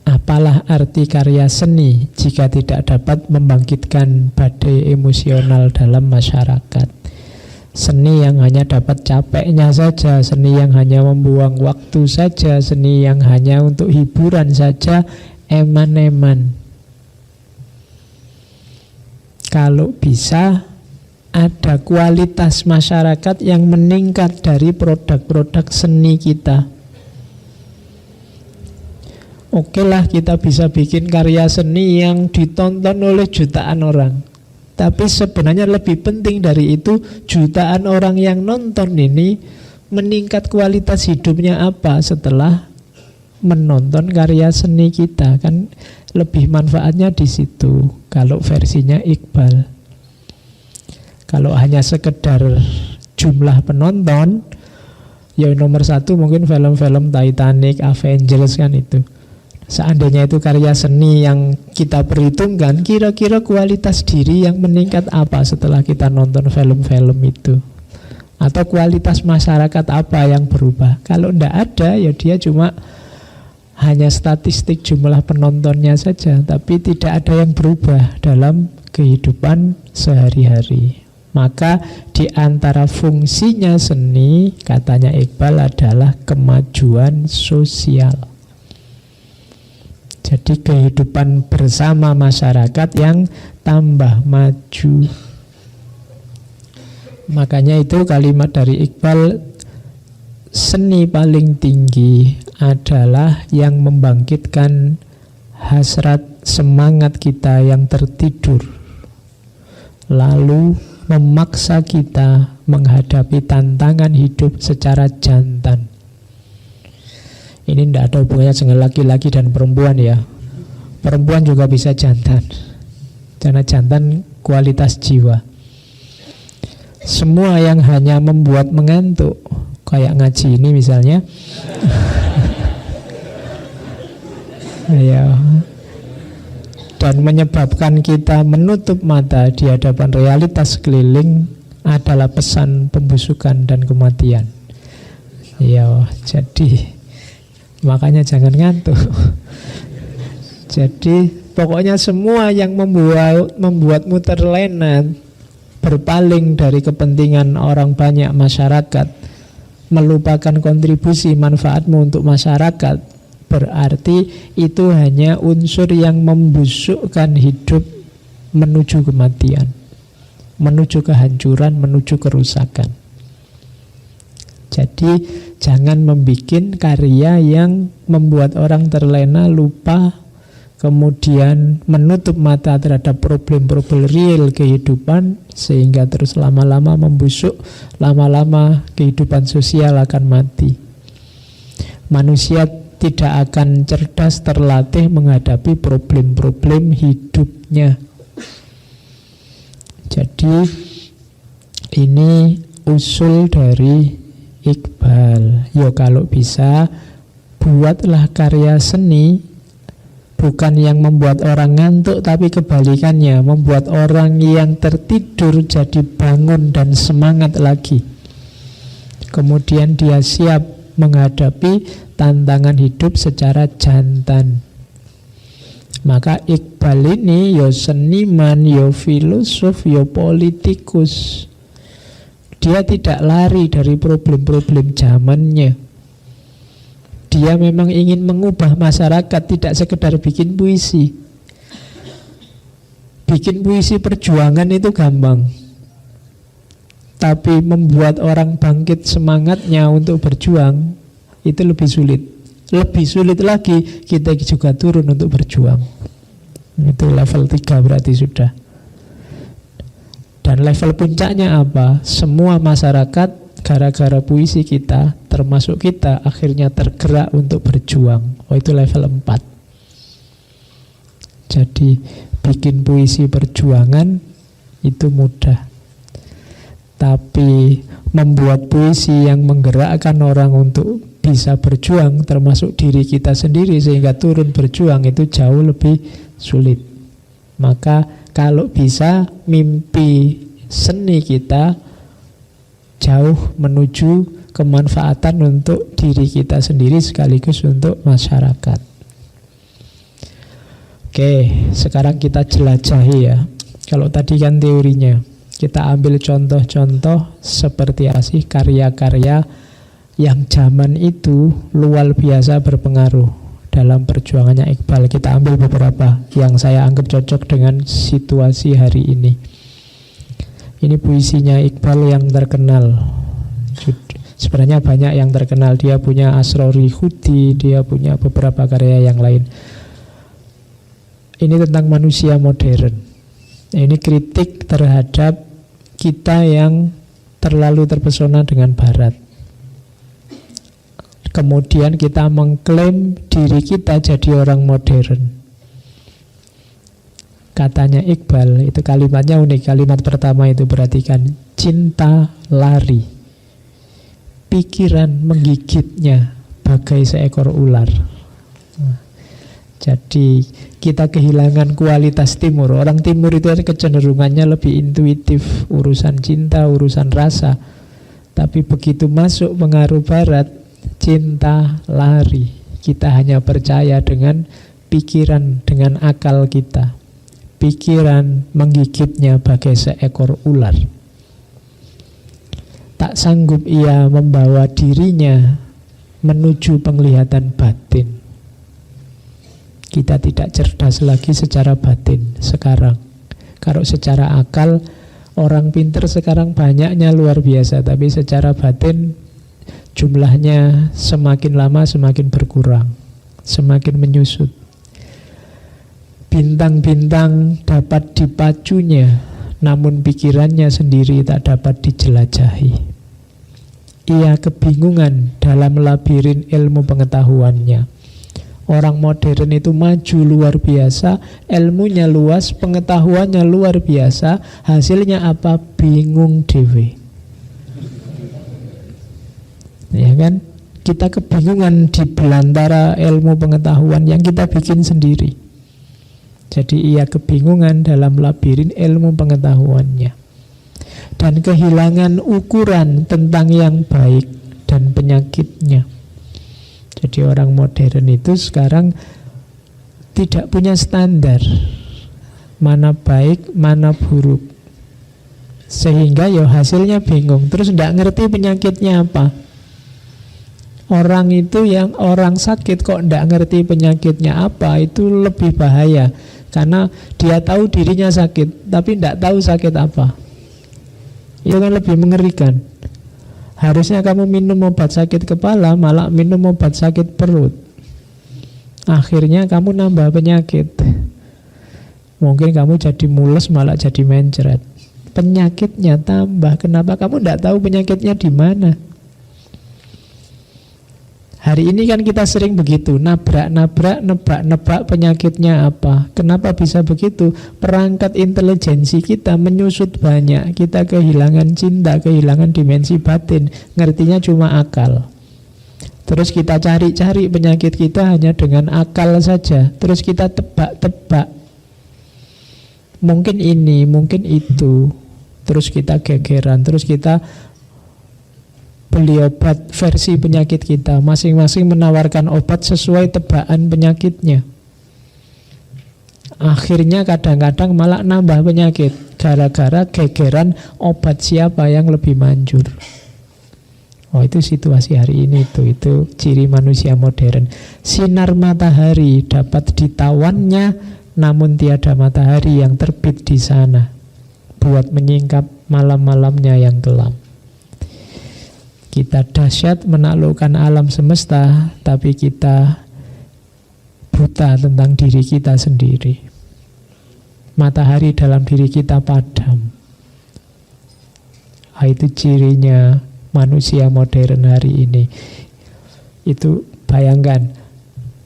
Apalah arti karya seni jika tidak dapat membangkitkan badai emosional dalam masyarakat? Seni yang hanya dapat capeknya saja, seni yang hanya membuang waktu saja, seni yang hanya untuk hiburan saja, eman-eman. Kalau bisa ada kualitas masyarakat yang meningkat dari produk-produk seni kita. Oke lah, kita bisa bikin karya seni yang ditonton oleh jutaan orang. Tapi sebenarnya lebih penting dari itu, jutaan orang yang nonton ini meningkat kualitas hidupnya apa setelah menonton karya seni kita. Kan lebih manfaatnya di situ kalau versinya Iqbal. Kalau hanya sekedar jumlah penonton, ya nomor satu mungkin film-film Titanic, Avengers kan itu. Seandainya itu karya seni yang kita perhitungkan, kira-kira kualitas diri yang meningkat apa setelah kita nonton film-film itu? Atau kualitas masyarakat apa yang berubah? Kalau tidak ada, ya dia cuma hanya statistik jumlah penontonnya saja, tapi tidak ada yang berubah dalam kehidupan sehari-hari. Maka di antara fungsinya seni, katanya Iqbal, adalah kemajuan sosial. Jadi kehidupan bersama masyarakat yang tambah maju. Makanya itu kalimat dari Iqbal, seni paling tinggi adalah yang membangkitkan hasrat semangat kita yang tertidur, lalu memaksa kita menghadapi tantangan hidup secara jantan. Ini tidak ada hubungannya dengan laki-laki dan perempuan ya. Perempuan juga bisa jantan, karena jantan kualitas jiwa. Semua yang hanya membuat mengantuk, kayak ngaji ini misalnya, ya, dan menyebabkan kita menutup mata di hadapan realitas sekeliling, adalah pesan pembusukan dan kematian. Ya, jadi makanya jangan ngantuk. Jadi pokoknya semua yang membuatmu terlena, berpaling dari kepentingan orang banyak masyarakat, melupakan kontribusi manfaatmu untuk masyarakat, berarti itu hanya unsur yang membusukkan hidup menuju kematian, menuju kehancuran, menuju kerusakan. Jadi jangan membuat karya yang membuat orang terlena, lupa, kemudian menutup mata terhadap problem-problem real kehidupan, sehingga terus lama-lama membusuk, lama-lama kehidupan sosial akan mati. Manusia tidak akan cerdas terlatih menghadapi problem-problem hidupnya. Jadi ini usul dari Iqbal. Ya kalau bisa, buatlah karya seni bukan yang membuat orang ngantuk, tapi kebalikannya, membuat orang yang tertidur jadi bangun dan semangat lagi. Kemudian dia siap menghadapi tantangan hidup secara jantan. Maka Iqbal ini yo seniman, yo filosof, yo politikus. Dia tidak lari dari problem-problem zamannya. Dia memang ingin mengubah masyarakat, tidak sekedar bikin puisi. Bikin puisi perjuangan itu gampang, tapi membuat orang bangkit semangatnya untuk berjuang itu lebih sulit. Lebih sulit lagi kita juga turun untuk berjuang. Itu level 3 berarti sudah. Dan level puncaknya apa? Semua masyarakat gara-gara puisi kita, termasuk kita, akhirnya tergerak untuk berjuang. Oh, itu level 4. Jadi bikin puisi perjuangan itu mudah. Tapi membuat puisi yang menggerakkan orang untuk bisa berjuang, termasuk diri kita sendiri sehingga turun berjuang, itu jauh lebih sulit. Maka kalau bisa mimpi seni kita jauh menuju kemanfaatan untuk diri kita sendiri sekaligus untuk masyarakat. Oke, sekarang kita jelajahi ya. Kalau tadi kan teorinya, kita ambil contoh-contoh seperti apa sih karya-karya yang zaman itu luar biasa berpengaruh dalam perjuangannya Iqbal. Kita ambil beberapa yang saya anggap cocok dengan situasi hari ini. Ini puisinya Iqbal yang terkenal. Sebenarnya banyak yang terkenal. Dia punya Asrori Hudi, dia punya beberapa karya yang lain. Ini tentang manusia modern. Ini kritik terhadap kita yang terlalu terpesona dengan Barat. Kemudian kita mengklaim diri kita jadi orang modern. Katanya Iqbal, itu kalimatnya unik. Kalimat pertama itu perhatikan, cinta lari, pikiran menggigitnya bagai seekor ular. Jadi kita kehilangan kualitas timur. Orang timur itu kecenderungannya lebih intuitif, urusan cinta, urusan rasa. Tapi begitu masuk pengaruh Barat, cinta lari. Kita hanya percaya dengan pikiran, dengan akal kita. Pikiran menggigitnya bagai seekor ular. Tak sanggup ia membawa dirinya menuju penglihatan batin. Kita tidak cerdas lagi secara batin sekarang. Kalau secara akal, orang pinter sekarang banyaknya luar biasa, tapi secara batin jumlahnya semakin lama semakin berkurang, semakin menyusut. Bintang-bintang dapat dipacunya, namun pikirannya sendiri tak dapat dijelajahi. Ia kebingungan dalam labirin ilmu pengetahuannya. Orang modern itu maju luar biasa, ilmunya luas, pengetahuannya luar biasa, hasilnya apa? Bingung dewe. Ya kan? Kita kebingungan di belantara ilmu pengetahuan yang kita bikin sendiri. Jadi ia kebingungan dalam labirin ilmu pengetahuannya. Dan kehilangan ukuran tentang yang baik dan penyakitnya. Jadi orang modern itu sekarang tidak punya standar mana baik, mana buruk. Sehingga ya hasilnya bingung. Terus tidak ngerti penyakitnya apa. Orang itu yang orang sakit kok tidak ngerti penyakitnya apa, itu lebih bahaya. Karena dia tahu dirinya sakit, tapi tidak tahu sakit apa. Itu kan lebih mengerikan. Harusnya kamu minum obat sakit kepala, malah minum obat sakit perut. Akhirnya kamu nambah penyakit. Mungkin kamu jadi mules, malah jadi mencret. Penyakitnya tambah. Kenapa kamu tidak tahu penyakitnya di mana? Hari ini kan kita sering begitu, nabrak-nabrak, nebak-nebak penyakitnya apa. Kenapa bisa begitu? Perangkat intelijensi kita menyusut banyak. Kita kehilangan cinta, kehilangan dimensi batin. Ngertinya cuma akal. Terus kita cari-cari penyakit kita hanya dengan akal saja. Terus kita tebak-tebak. Mungkin ini, mungkin itu. Terus kita gegeran, terus kita beli obat versi penyakit kita. Masing-masing menawarkan obat sesuai tebakan penyakitnya. Akhirnya kadang-kadang malah nambah penyakit gara-gara gegeran obat siapa yang lebih manjur. Oh, itu situasi hari ini tuh, itu ciri manusia modern. Sinar matahari dapat ditawannya, namun tiada matahari yang terbit di sana buat menyingkap malam-malamnya yang kelam. Kita dahsyat menaklukkan alam semesta, tapi kita buta tentang diri kita sendiri. Matahari dalam diri kita padam. Itu cirinya manusia modern hari ini. Itu bayangkan,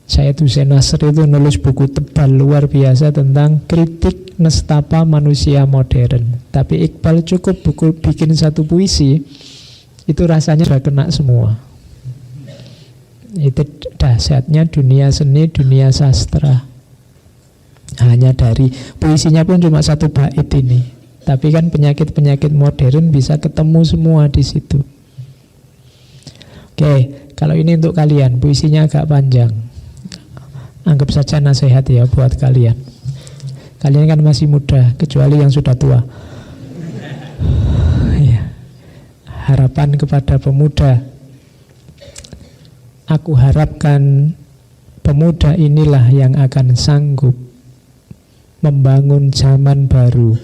saya Hussein Nasr itu nulis buku tebal luar biasa tentang kritik nestapa manusia modern. Tapi Iqbal cukup bikin satu puisi, itu rasanya sudah kena semua. Itu dahsyatnya dunia seni, dunia sastra. Hanya dari puisinya pun cuma satu bait ini. Tapi kan penyakit-penyakit modern bisa ketemu semua di situ. Oke, kalau ini untuk kalian, puisinya agak panjang. Anggap saja nasihat ya buat kalian. Kalian kan masih muda, kecuali yang sudah tua. Ya. Harapan kepada pemuda. Aku harapkan pemuda inilah yang akan sanggup membangun zaman baru,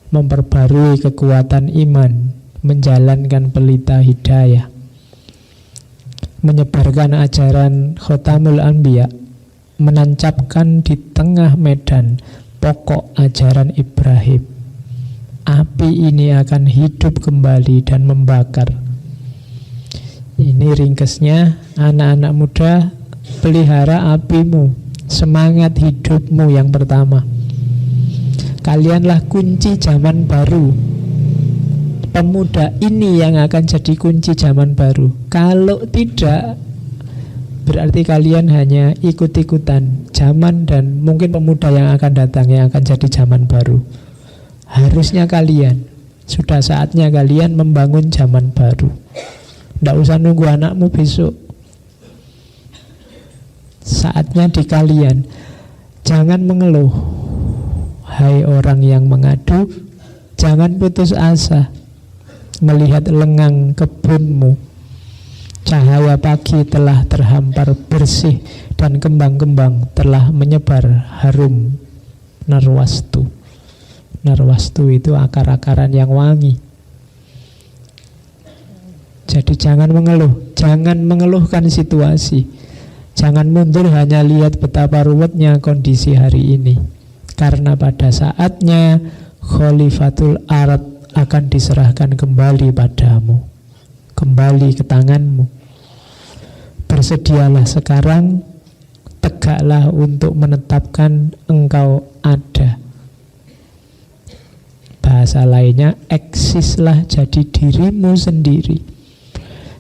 memperbarui kekuatan iman, menjalankan pelita hidayah, menyebarkan ajaran Khotamul Anbiya, menancapkan di tengah medan pokok ajaran Ibrahim. Api ini akan hidup kembali dan membakar. Ini ringkesnya, anak-anak muda, pelihara apimu, semangat hidupmu yang pertama. Kalianlah kunci zaman baru. Pemuda ini yang akan jadi kunci zaman baru. Kalau tidak, berarti kalian hanya ikut-ikutan zaman dan mungkin pemuda yang akan datang yang akan jadi zaman baru. Harusnya kalian, sudah saatnya kalian membangun zaman baru. Tidak usah nunggu anakmu besok. Saatnya di kalian. Jangan mengeluh. Hai orang yang mengadu, jangan putus asa melihat lengang kebunmu. Cahaya pagi telah terhampar bersih dan kembang-kembang telah menyebar harum narwastu. Narwastu itu akar-akaran yang wangi. Jadi jangan mengeluh, jangan mengeluhkan situasi. Jangan mundur hanya lihat betapa ruwetnya kondisi hari ini. Karena pada saatnya Khalifatul Ard akan diserahkan kembali padamu, kembali ke tanganmu. Bersedialah sekarang, tegaklah untuk menetapkan engkau ada. Bahasa lainnya, eksislah jadi dirimu sendiri.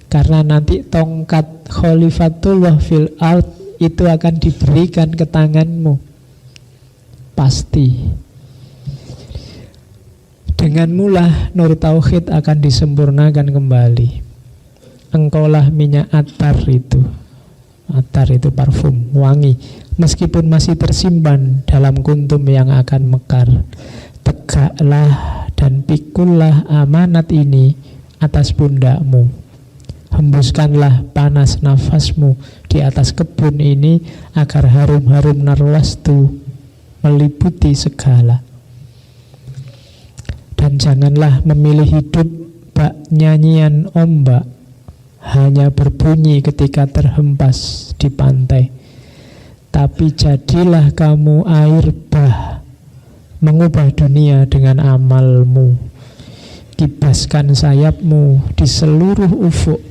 Karena nanti tongkat Khalifatullah fil ard itu akan diberikan ke tanganmu. Pasti. Denganmu lah nur tauhid akan disempurnakan kembali. Engkaulah minyak atar itu. Atar itu parfum, wangi. Meskipun masih tersimpan dalam kuntum yang akan mekar. Tegaklah dan pikullah amanat ini atas pundakmu. Hembuskanlah panas nafasmu di atas kebun ini agar harum-harum narwastu meliputi segala. Dan janganlah memilih hidup bak nyanyian ombak, hanya berbunyi ketika terhempas di pantai. Tapi jadilah kamu air bah, mengubah dunia dengan amalmu. Kibaskan sayapmu di seluruh ufuk.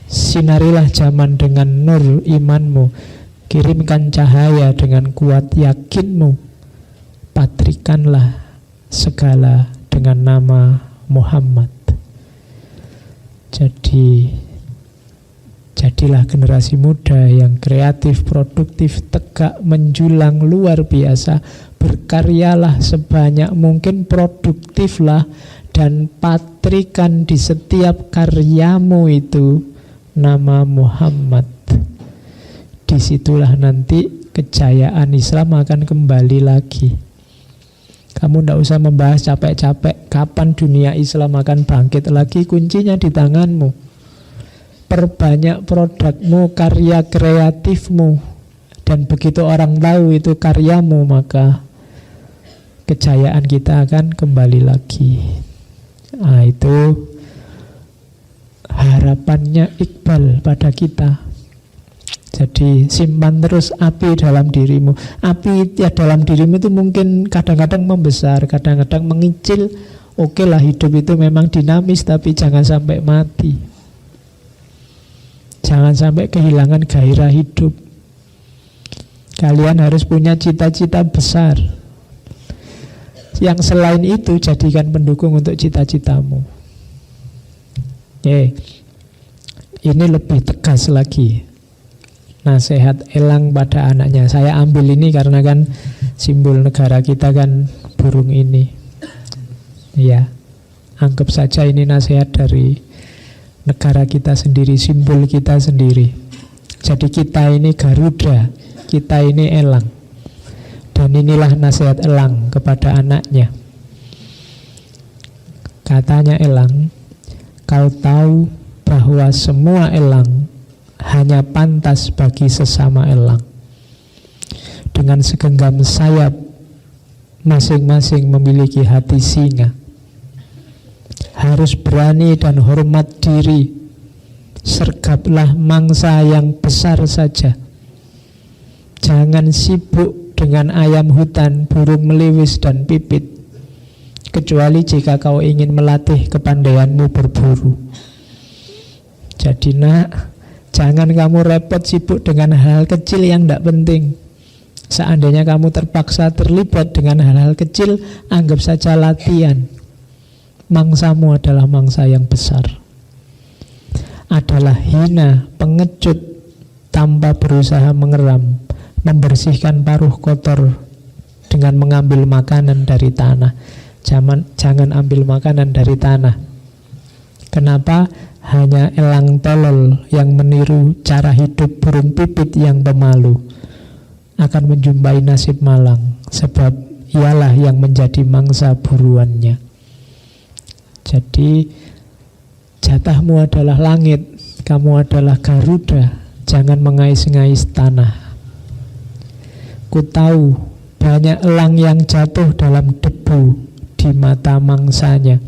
Sinarilah zaman dengan nur imanmu. Kirimkan cahaya dengan kuat yakinmu. Patrikanlah segala dengan nama Muhammad. Jadilah generasi muda yang kreatif, produktif, tegak, menjulang, luar biasa. Berkaryalah sebanyak mungkin, produktiflah, dan patrikan di setiap karyamu itu nama Muhammad. Disitulah nanti kejayaan Islam akan kembali lagi. Kamu tidak usah membahas capek-capek kapan dunia Islam akan bangkit lagi. Kuncinya di tanganmu. Perbanyak produkmu, karya kreatifmu, dan begitu orang tahu itu karyamu, maka kejayaan kita akan kembali lagi. Nah, itu harapannya Iqbal pada kita. Jadi simpan terus api dalam dirimu. Api ya dalam dirimu itu mungkin kadang-kadang membesar, kadang-kadang mengicil. Oke lah, hidup itu memang dinamis, tapi jangan sampai mati. Jangan sampai kehilangan gairah hidup. Kalian harus punya cita-cita besar. Yang selain itu jadikan pendukung untuk cita-citamu. Ini lebih tegas lagi. Nasihat elang pada anaknya. Saya ambil ini karena kan simbol negara kita kan burung ini. Ya, anggap saja ini nasihat dari negara kita sendiri, simbol kita sendiri. Jadi kita ini Garuda, kita ini elang. Dan inilah nasihat elang kepada anaknya. Katanya elang, kau tahu bahwa semua elang hanya pantas bagi sesama elang. Dengan segenggam sayap, masing-masing memiliki hati singa. Harus berani dan hormat diri. Sergaplah mangsa yang besar saja. Jangan sibuk dengan ayam hutan, burung meliwis, dan pipit, kecuali jika kau ingin melatih kepandaianmu berburu. Jadi nak, jangan kamu repot sibuk dengan hal-hal kecil yang tidak penting. Seandainya kamu terpaksa terlibat dengan hal-hal kecil, anggap saja latihan. Mangsamu adalah mangsa yang besar. Adalah hina, pengecut, tanpa berusaha mengeram, membersihkan paruh kotor dengan mengambil makanan dari tanah. Jangan ambil makanan dari tanah. Kenapa? Hanya elang tolol yang meniru cara hidup burung pipit yang pemalu akan menjumpai nasib malang, sebab ialah yang menjadi mangsa buruannya. Jadi jatahmu adalah langit, kamu adalah Garuda, jangan mengais-ngais tanah. Ku tahu banyak elang yang jatuh dalam debu di mata mangsanya,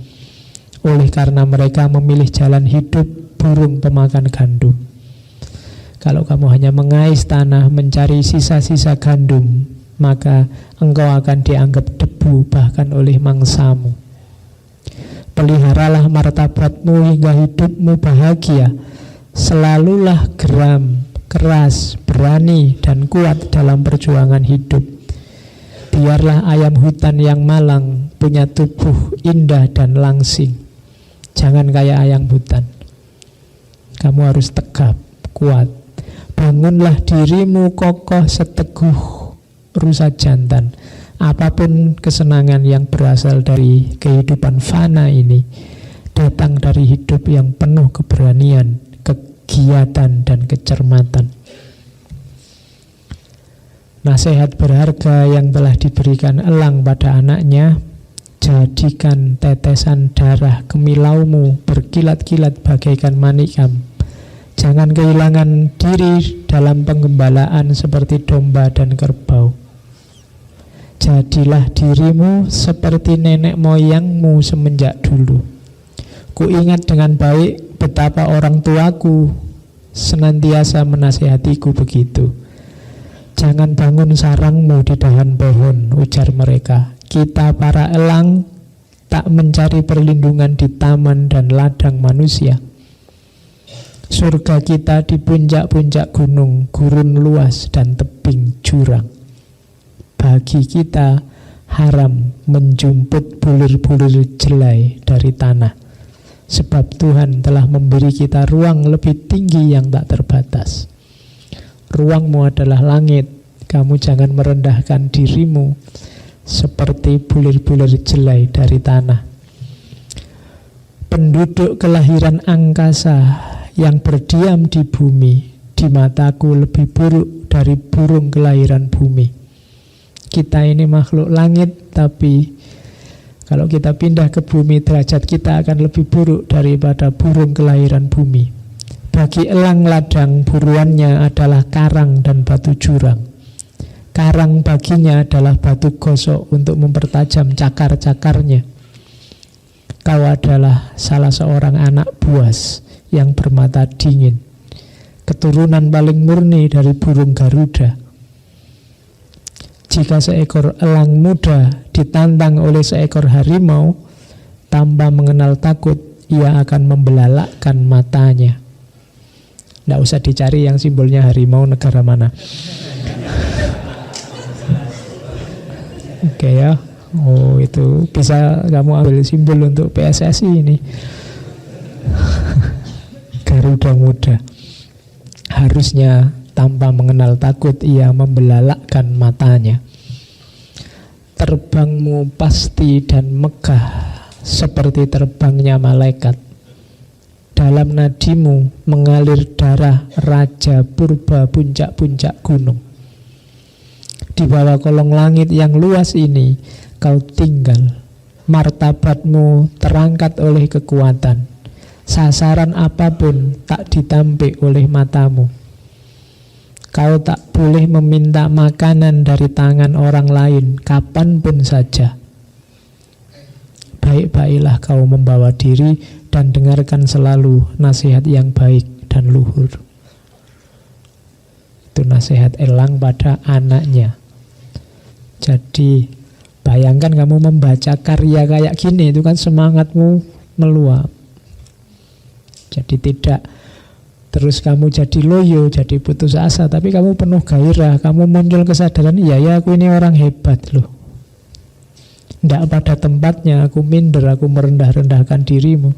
oleh karena mereka memilih jalan hidup burung pemakan gandum. Kalau kamu hanya mengais tanah, mencari sisa-sisa gandum, maka engkau akan dianggap debu bahkan oleh mangsamu. Peliharalah martabatmu hingga hidupmu bahagia. Selalulah geram, keras, berani, dan kuat dalam perjuangan hidup. Biarlah ayam hutan yang malang punya tubuh indah dan langsing. Jangan kayak ayam hutan. Kamu harus tegap, kuat. Bangunlah dirimu kokoh seteguh rusa jantan. Apapun kesenangan yang berasal dari kehidupan fana ini, datang dari hidup yang penuh keberanian, kegiatan, dan kecermatan. Nasihat berharga yang telah diberikan elang pada anaknya, jadikan tetesan darah kemilaumu berkilat-kilat bagaikan manikam. Jangan kehilangan diri dalam penggembalaan seperti domba dan kerbau. Jadilah dirimu seperti nenek moyangmu semenjak dulu. Ku ingat dengan baik betapa orang tuaku senantiasa menasihatiku begitu. Jangan bangun sarangmu di dahan pohon, ujar mereka. Kita para elang tak mencari perlindungan di taman dan ladang manusia. Surga kita di puncak-puncak gunung, gurun luas, dan tebing jurang. Bagi kita haram menjumput bulir-bulir jelai dari tanah, sebab Tuhan telah memberi kita ruang lebih tinggi yang tak terbatas. Ruangmu adalah langit. Kamu jangan merendahkan dirimu seperti bulir-bulir jelai dari tanah. Penduduk kelahiran angkasa yang berdiam di bumi, di mataku lebih buruk dari burung kelahiran bumi. Kita ini makhluk langit, tapi kalau kita pindah ke bumi, derajat kita akan lebih buruk daripada burung kelahiran bumi. Bagi elang ladang, buruannya adalah karang dan batu jurang. Karang baginya adalah batu gosok untuk mempertajam cakar-cakarnya. Kau adalah salah seorang anak buas yang bermata dingin, keturunan paling murni dari burung Garuda. Jika seekor elang muda ditantang oleh seekor harimau, tanpa mengenal takut, ia akan membelalakkan matanya. Tidak usah dicari yang simbolnya harimau negara mana. Oke ya. Oh, itu bisa kamu ambil simbol untuk PSSI ini. Garuda muda. Harusnya tanpa mengenal takut ia membelalakkan matanya. Terbangmu pasti dan megah seperti terbangnya malaikat. Dalam nadimu mengalir darah raja purba puncak-puncak gunung. Di bawah kolong langit yang luas ini kau tinggal. Martabatmu terangkat oleh kekuatan. Sasaran apapun tak ditampik oleh matamu. Kau tak boleh meminta makanan dari tangan orang lain kapanpun saja. Baik-baiklah kau membawa diri dan dengarkan selalu nasihat yang baik dan luhur. Itu nasihat elang pada anaknya. Jadi bayangkan kamu membaca karya kayak gini, itu kan semangatmu meluap. Jadi tidak terus kamu jadi loyo, jadi putus asa, tapi kamu penuh gairah, kamu muncul kesadaran, iya ya aku ini orang hebat loh. Tidak pada tempatnya aku minder, aku merendah-rendahkan dirimu.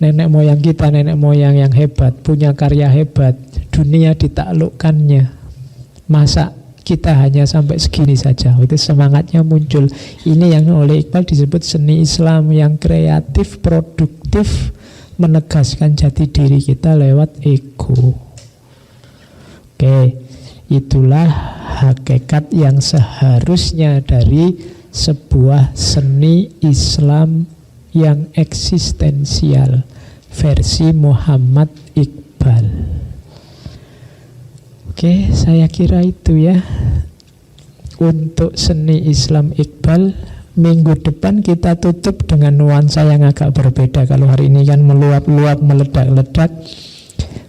Nenek moyang kita, nenek moyang yang hebat, punya karya hebat, dunia ditaklukkannya. Masa kita hanya sampai segini saja? Itu semangatnya muncul. Ini yang oleh Iqbal disebut seni Islam yang kreatif, produktif, menegaskan jati diri kita lewat ego. Oke, itulah hakikat yang seharusnya dari sebuah seni Islam yang eksistensial versi Muhammad Iqbal. Oke, saya kira itu ya untuk seni Islam Iqbal. Minggu depan kita tutup dengan nuansa yang agak berbeda. Kalau hari ini kan meluap-luap, meledak-ledak,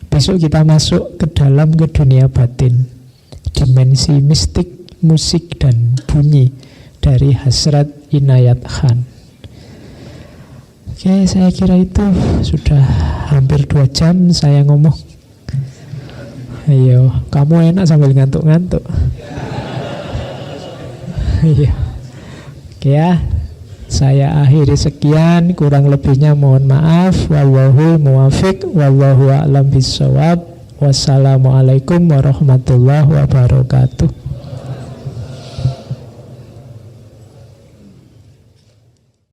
besok kita masuk ke dalam ke dunia batin, dimensi mistik, musik dan bunyi dari Hasrat Inayat Khan. Oke, saya kira itu sudah hampir 2 jam saya ngomong. Ayo, kamu enak sambil ngantuk-ngantuk. Iya. Oke ya, saya akhiri sekian, kurang lebihnya mohon maaf. Wallahul muwafiq, wallahu a'lam bishawab. Wassalamualaikum warahmatullahi wabarakatuh.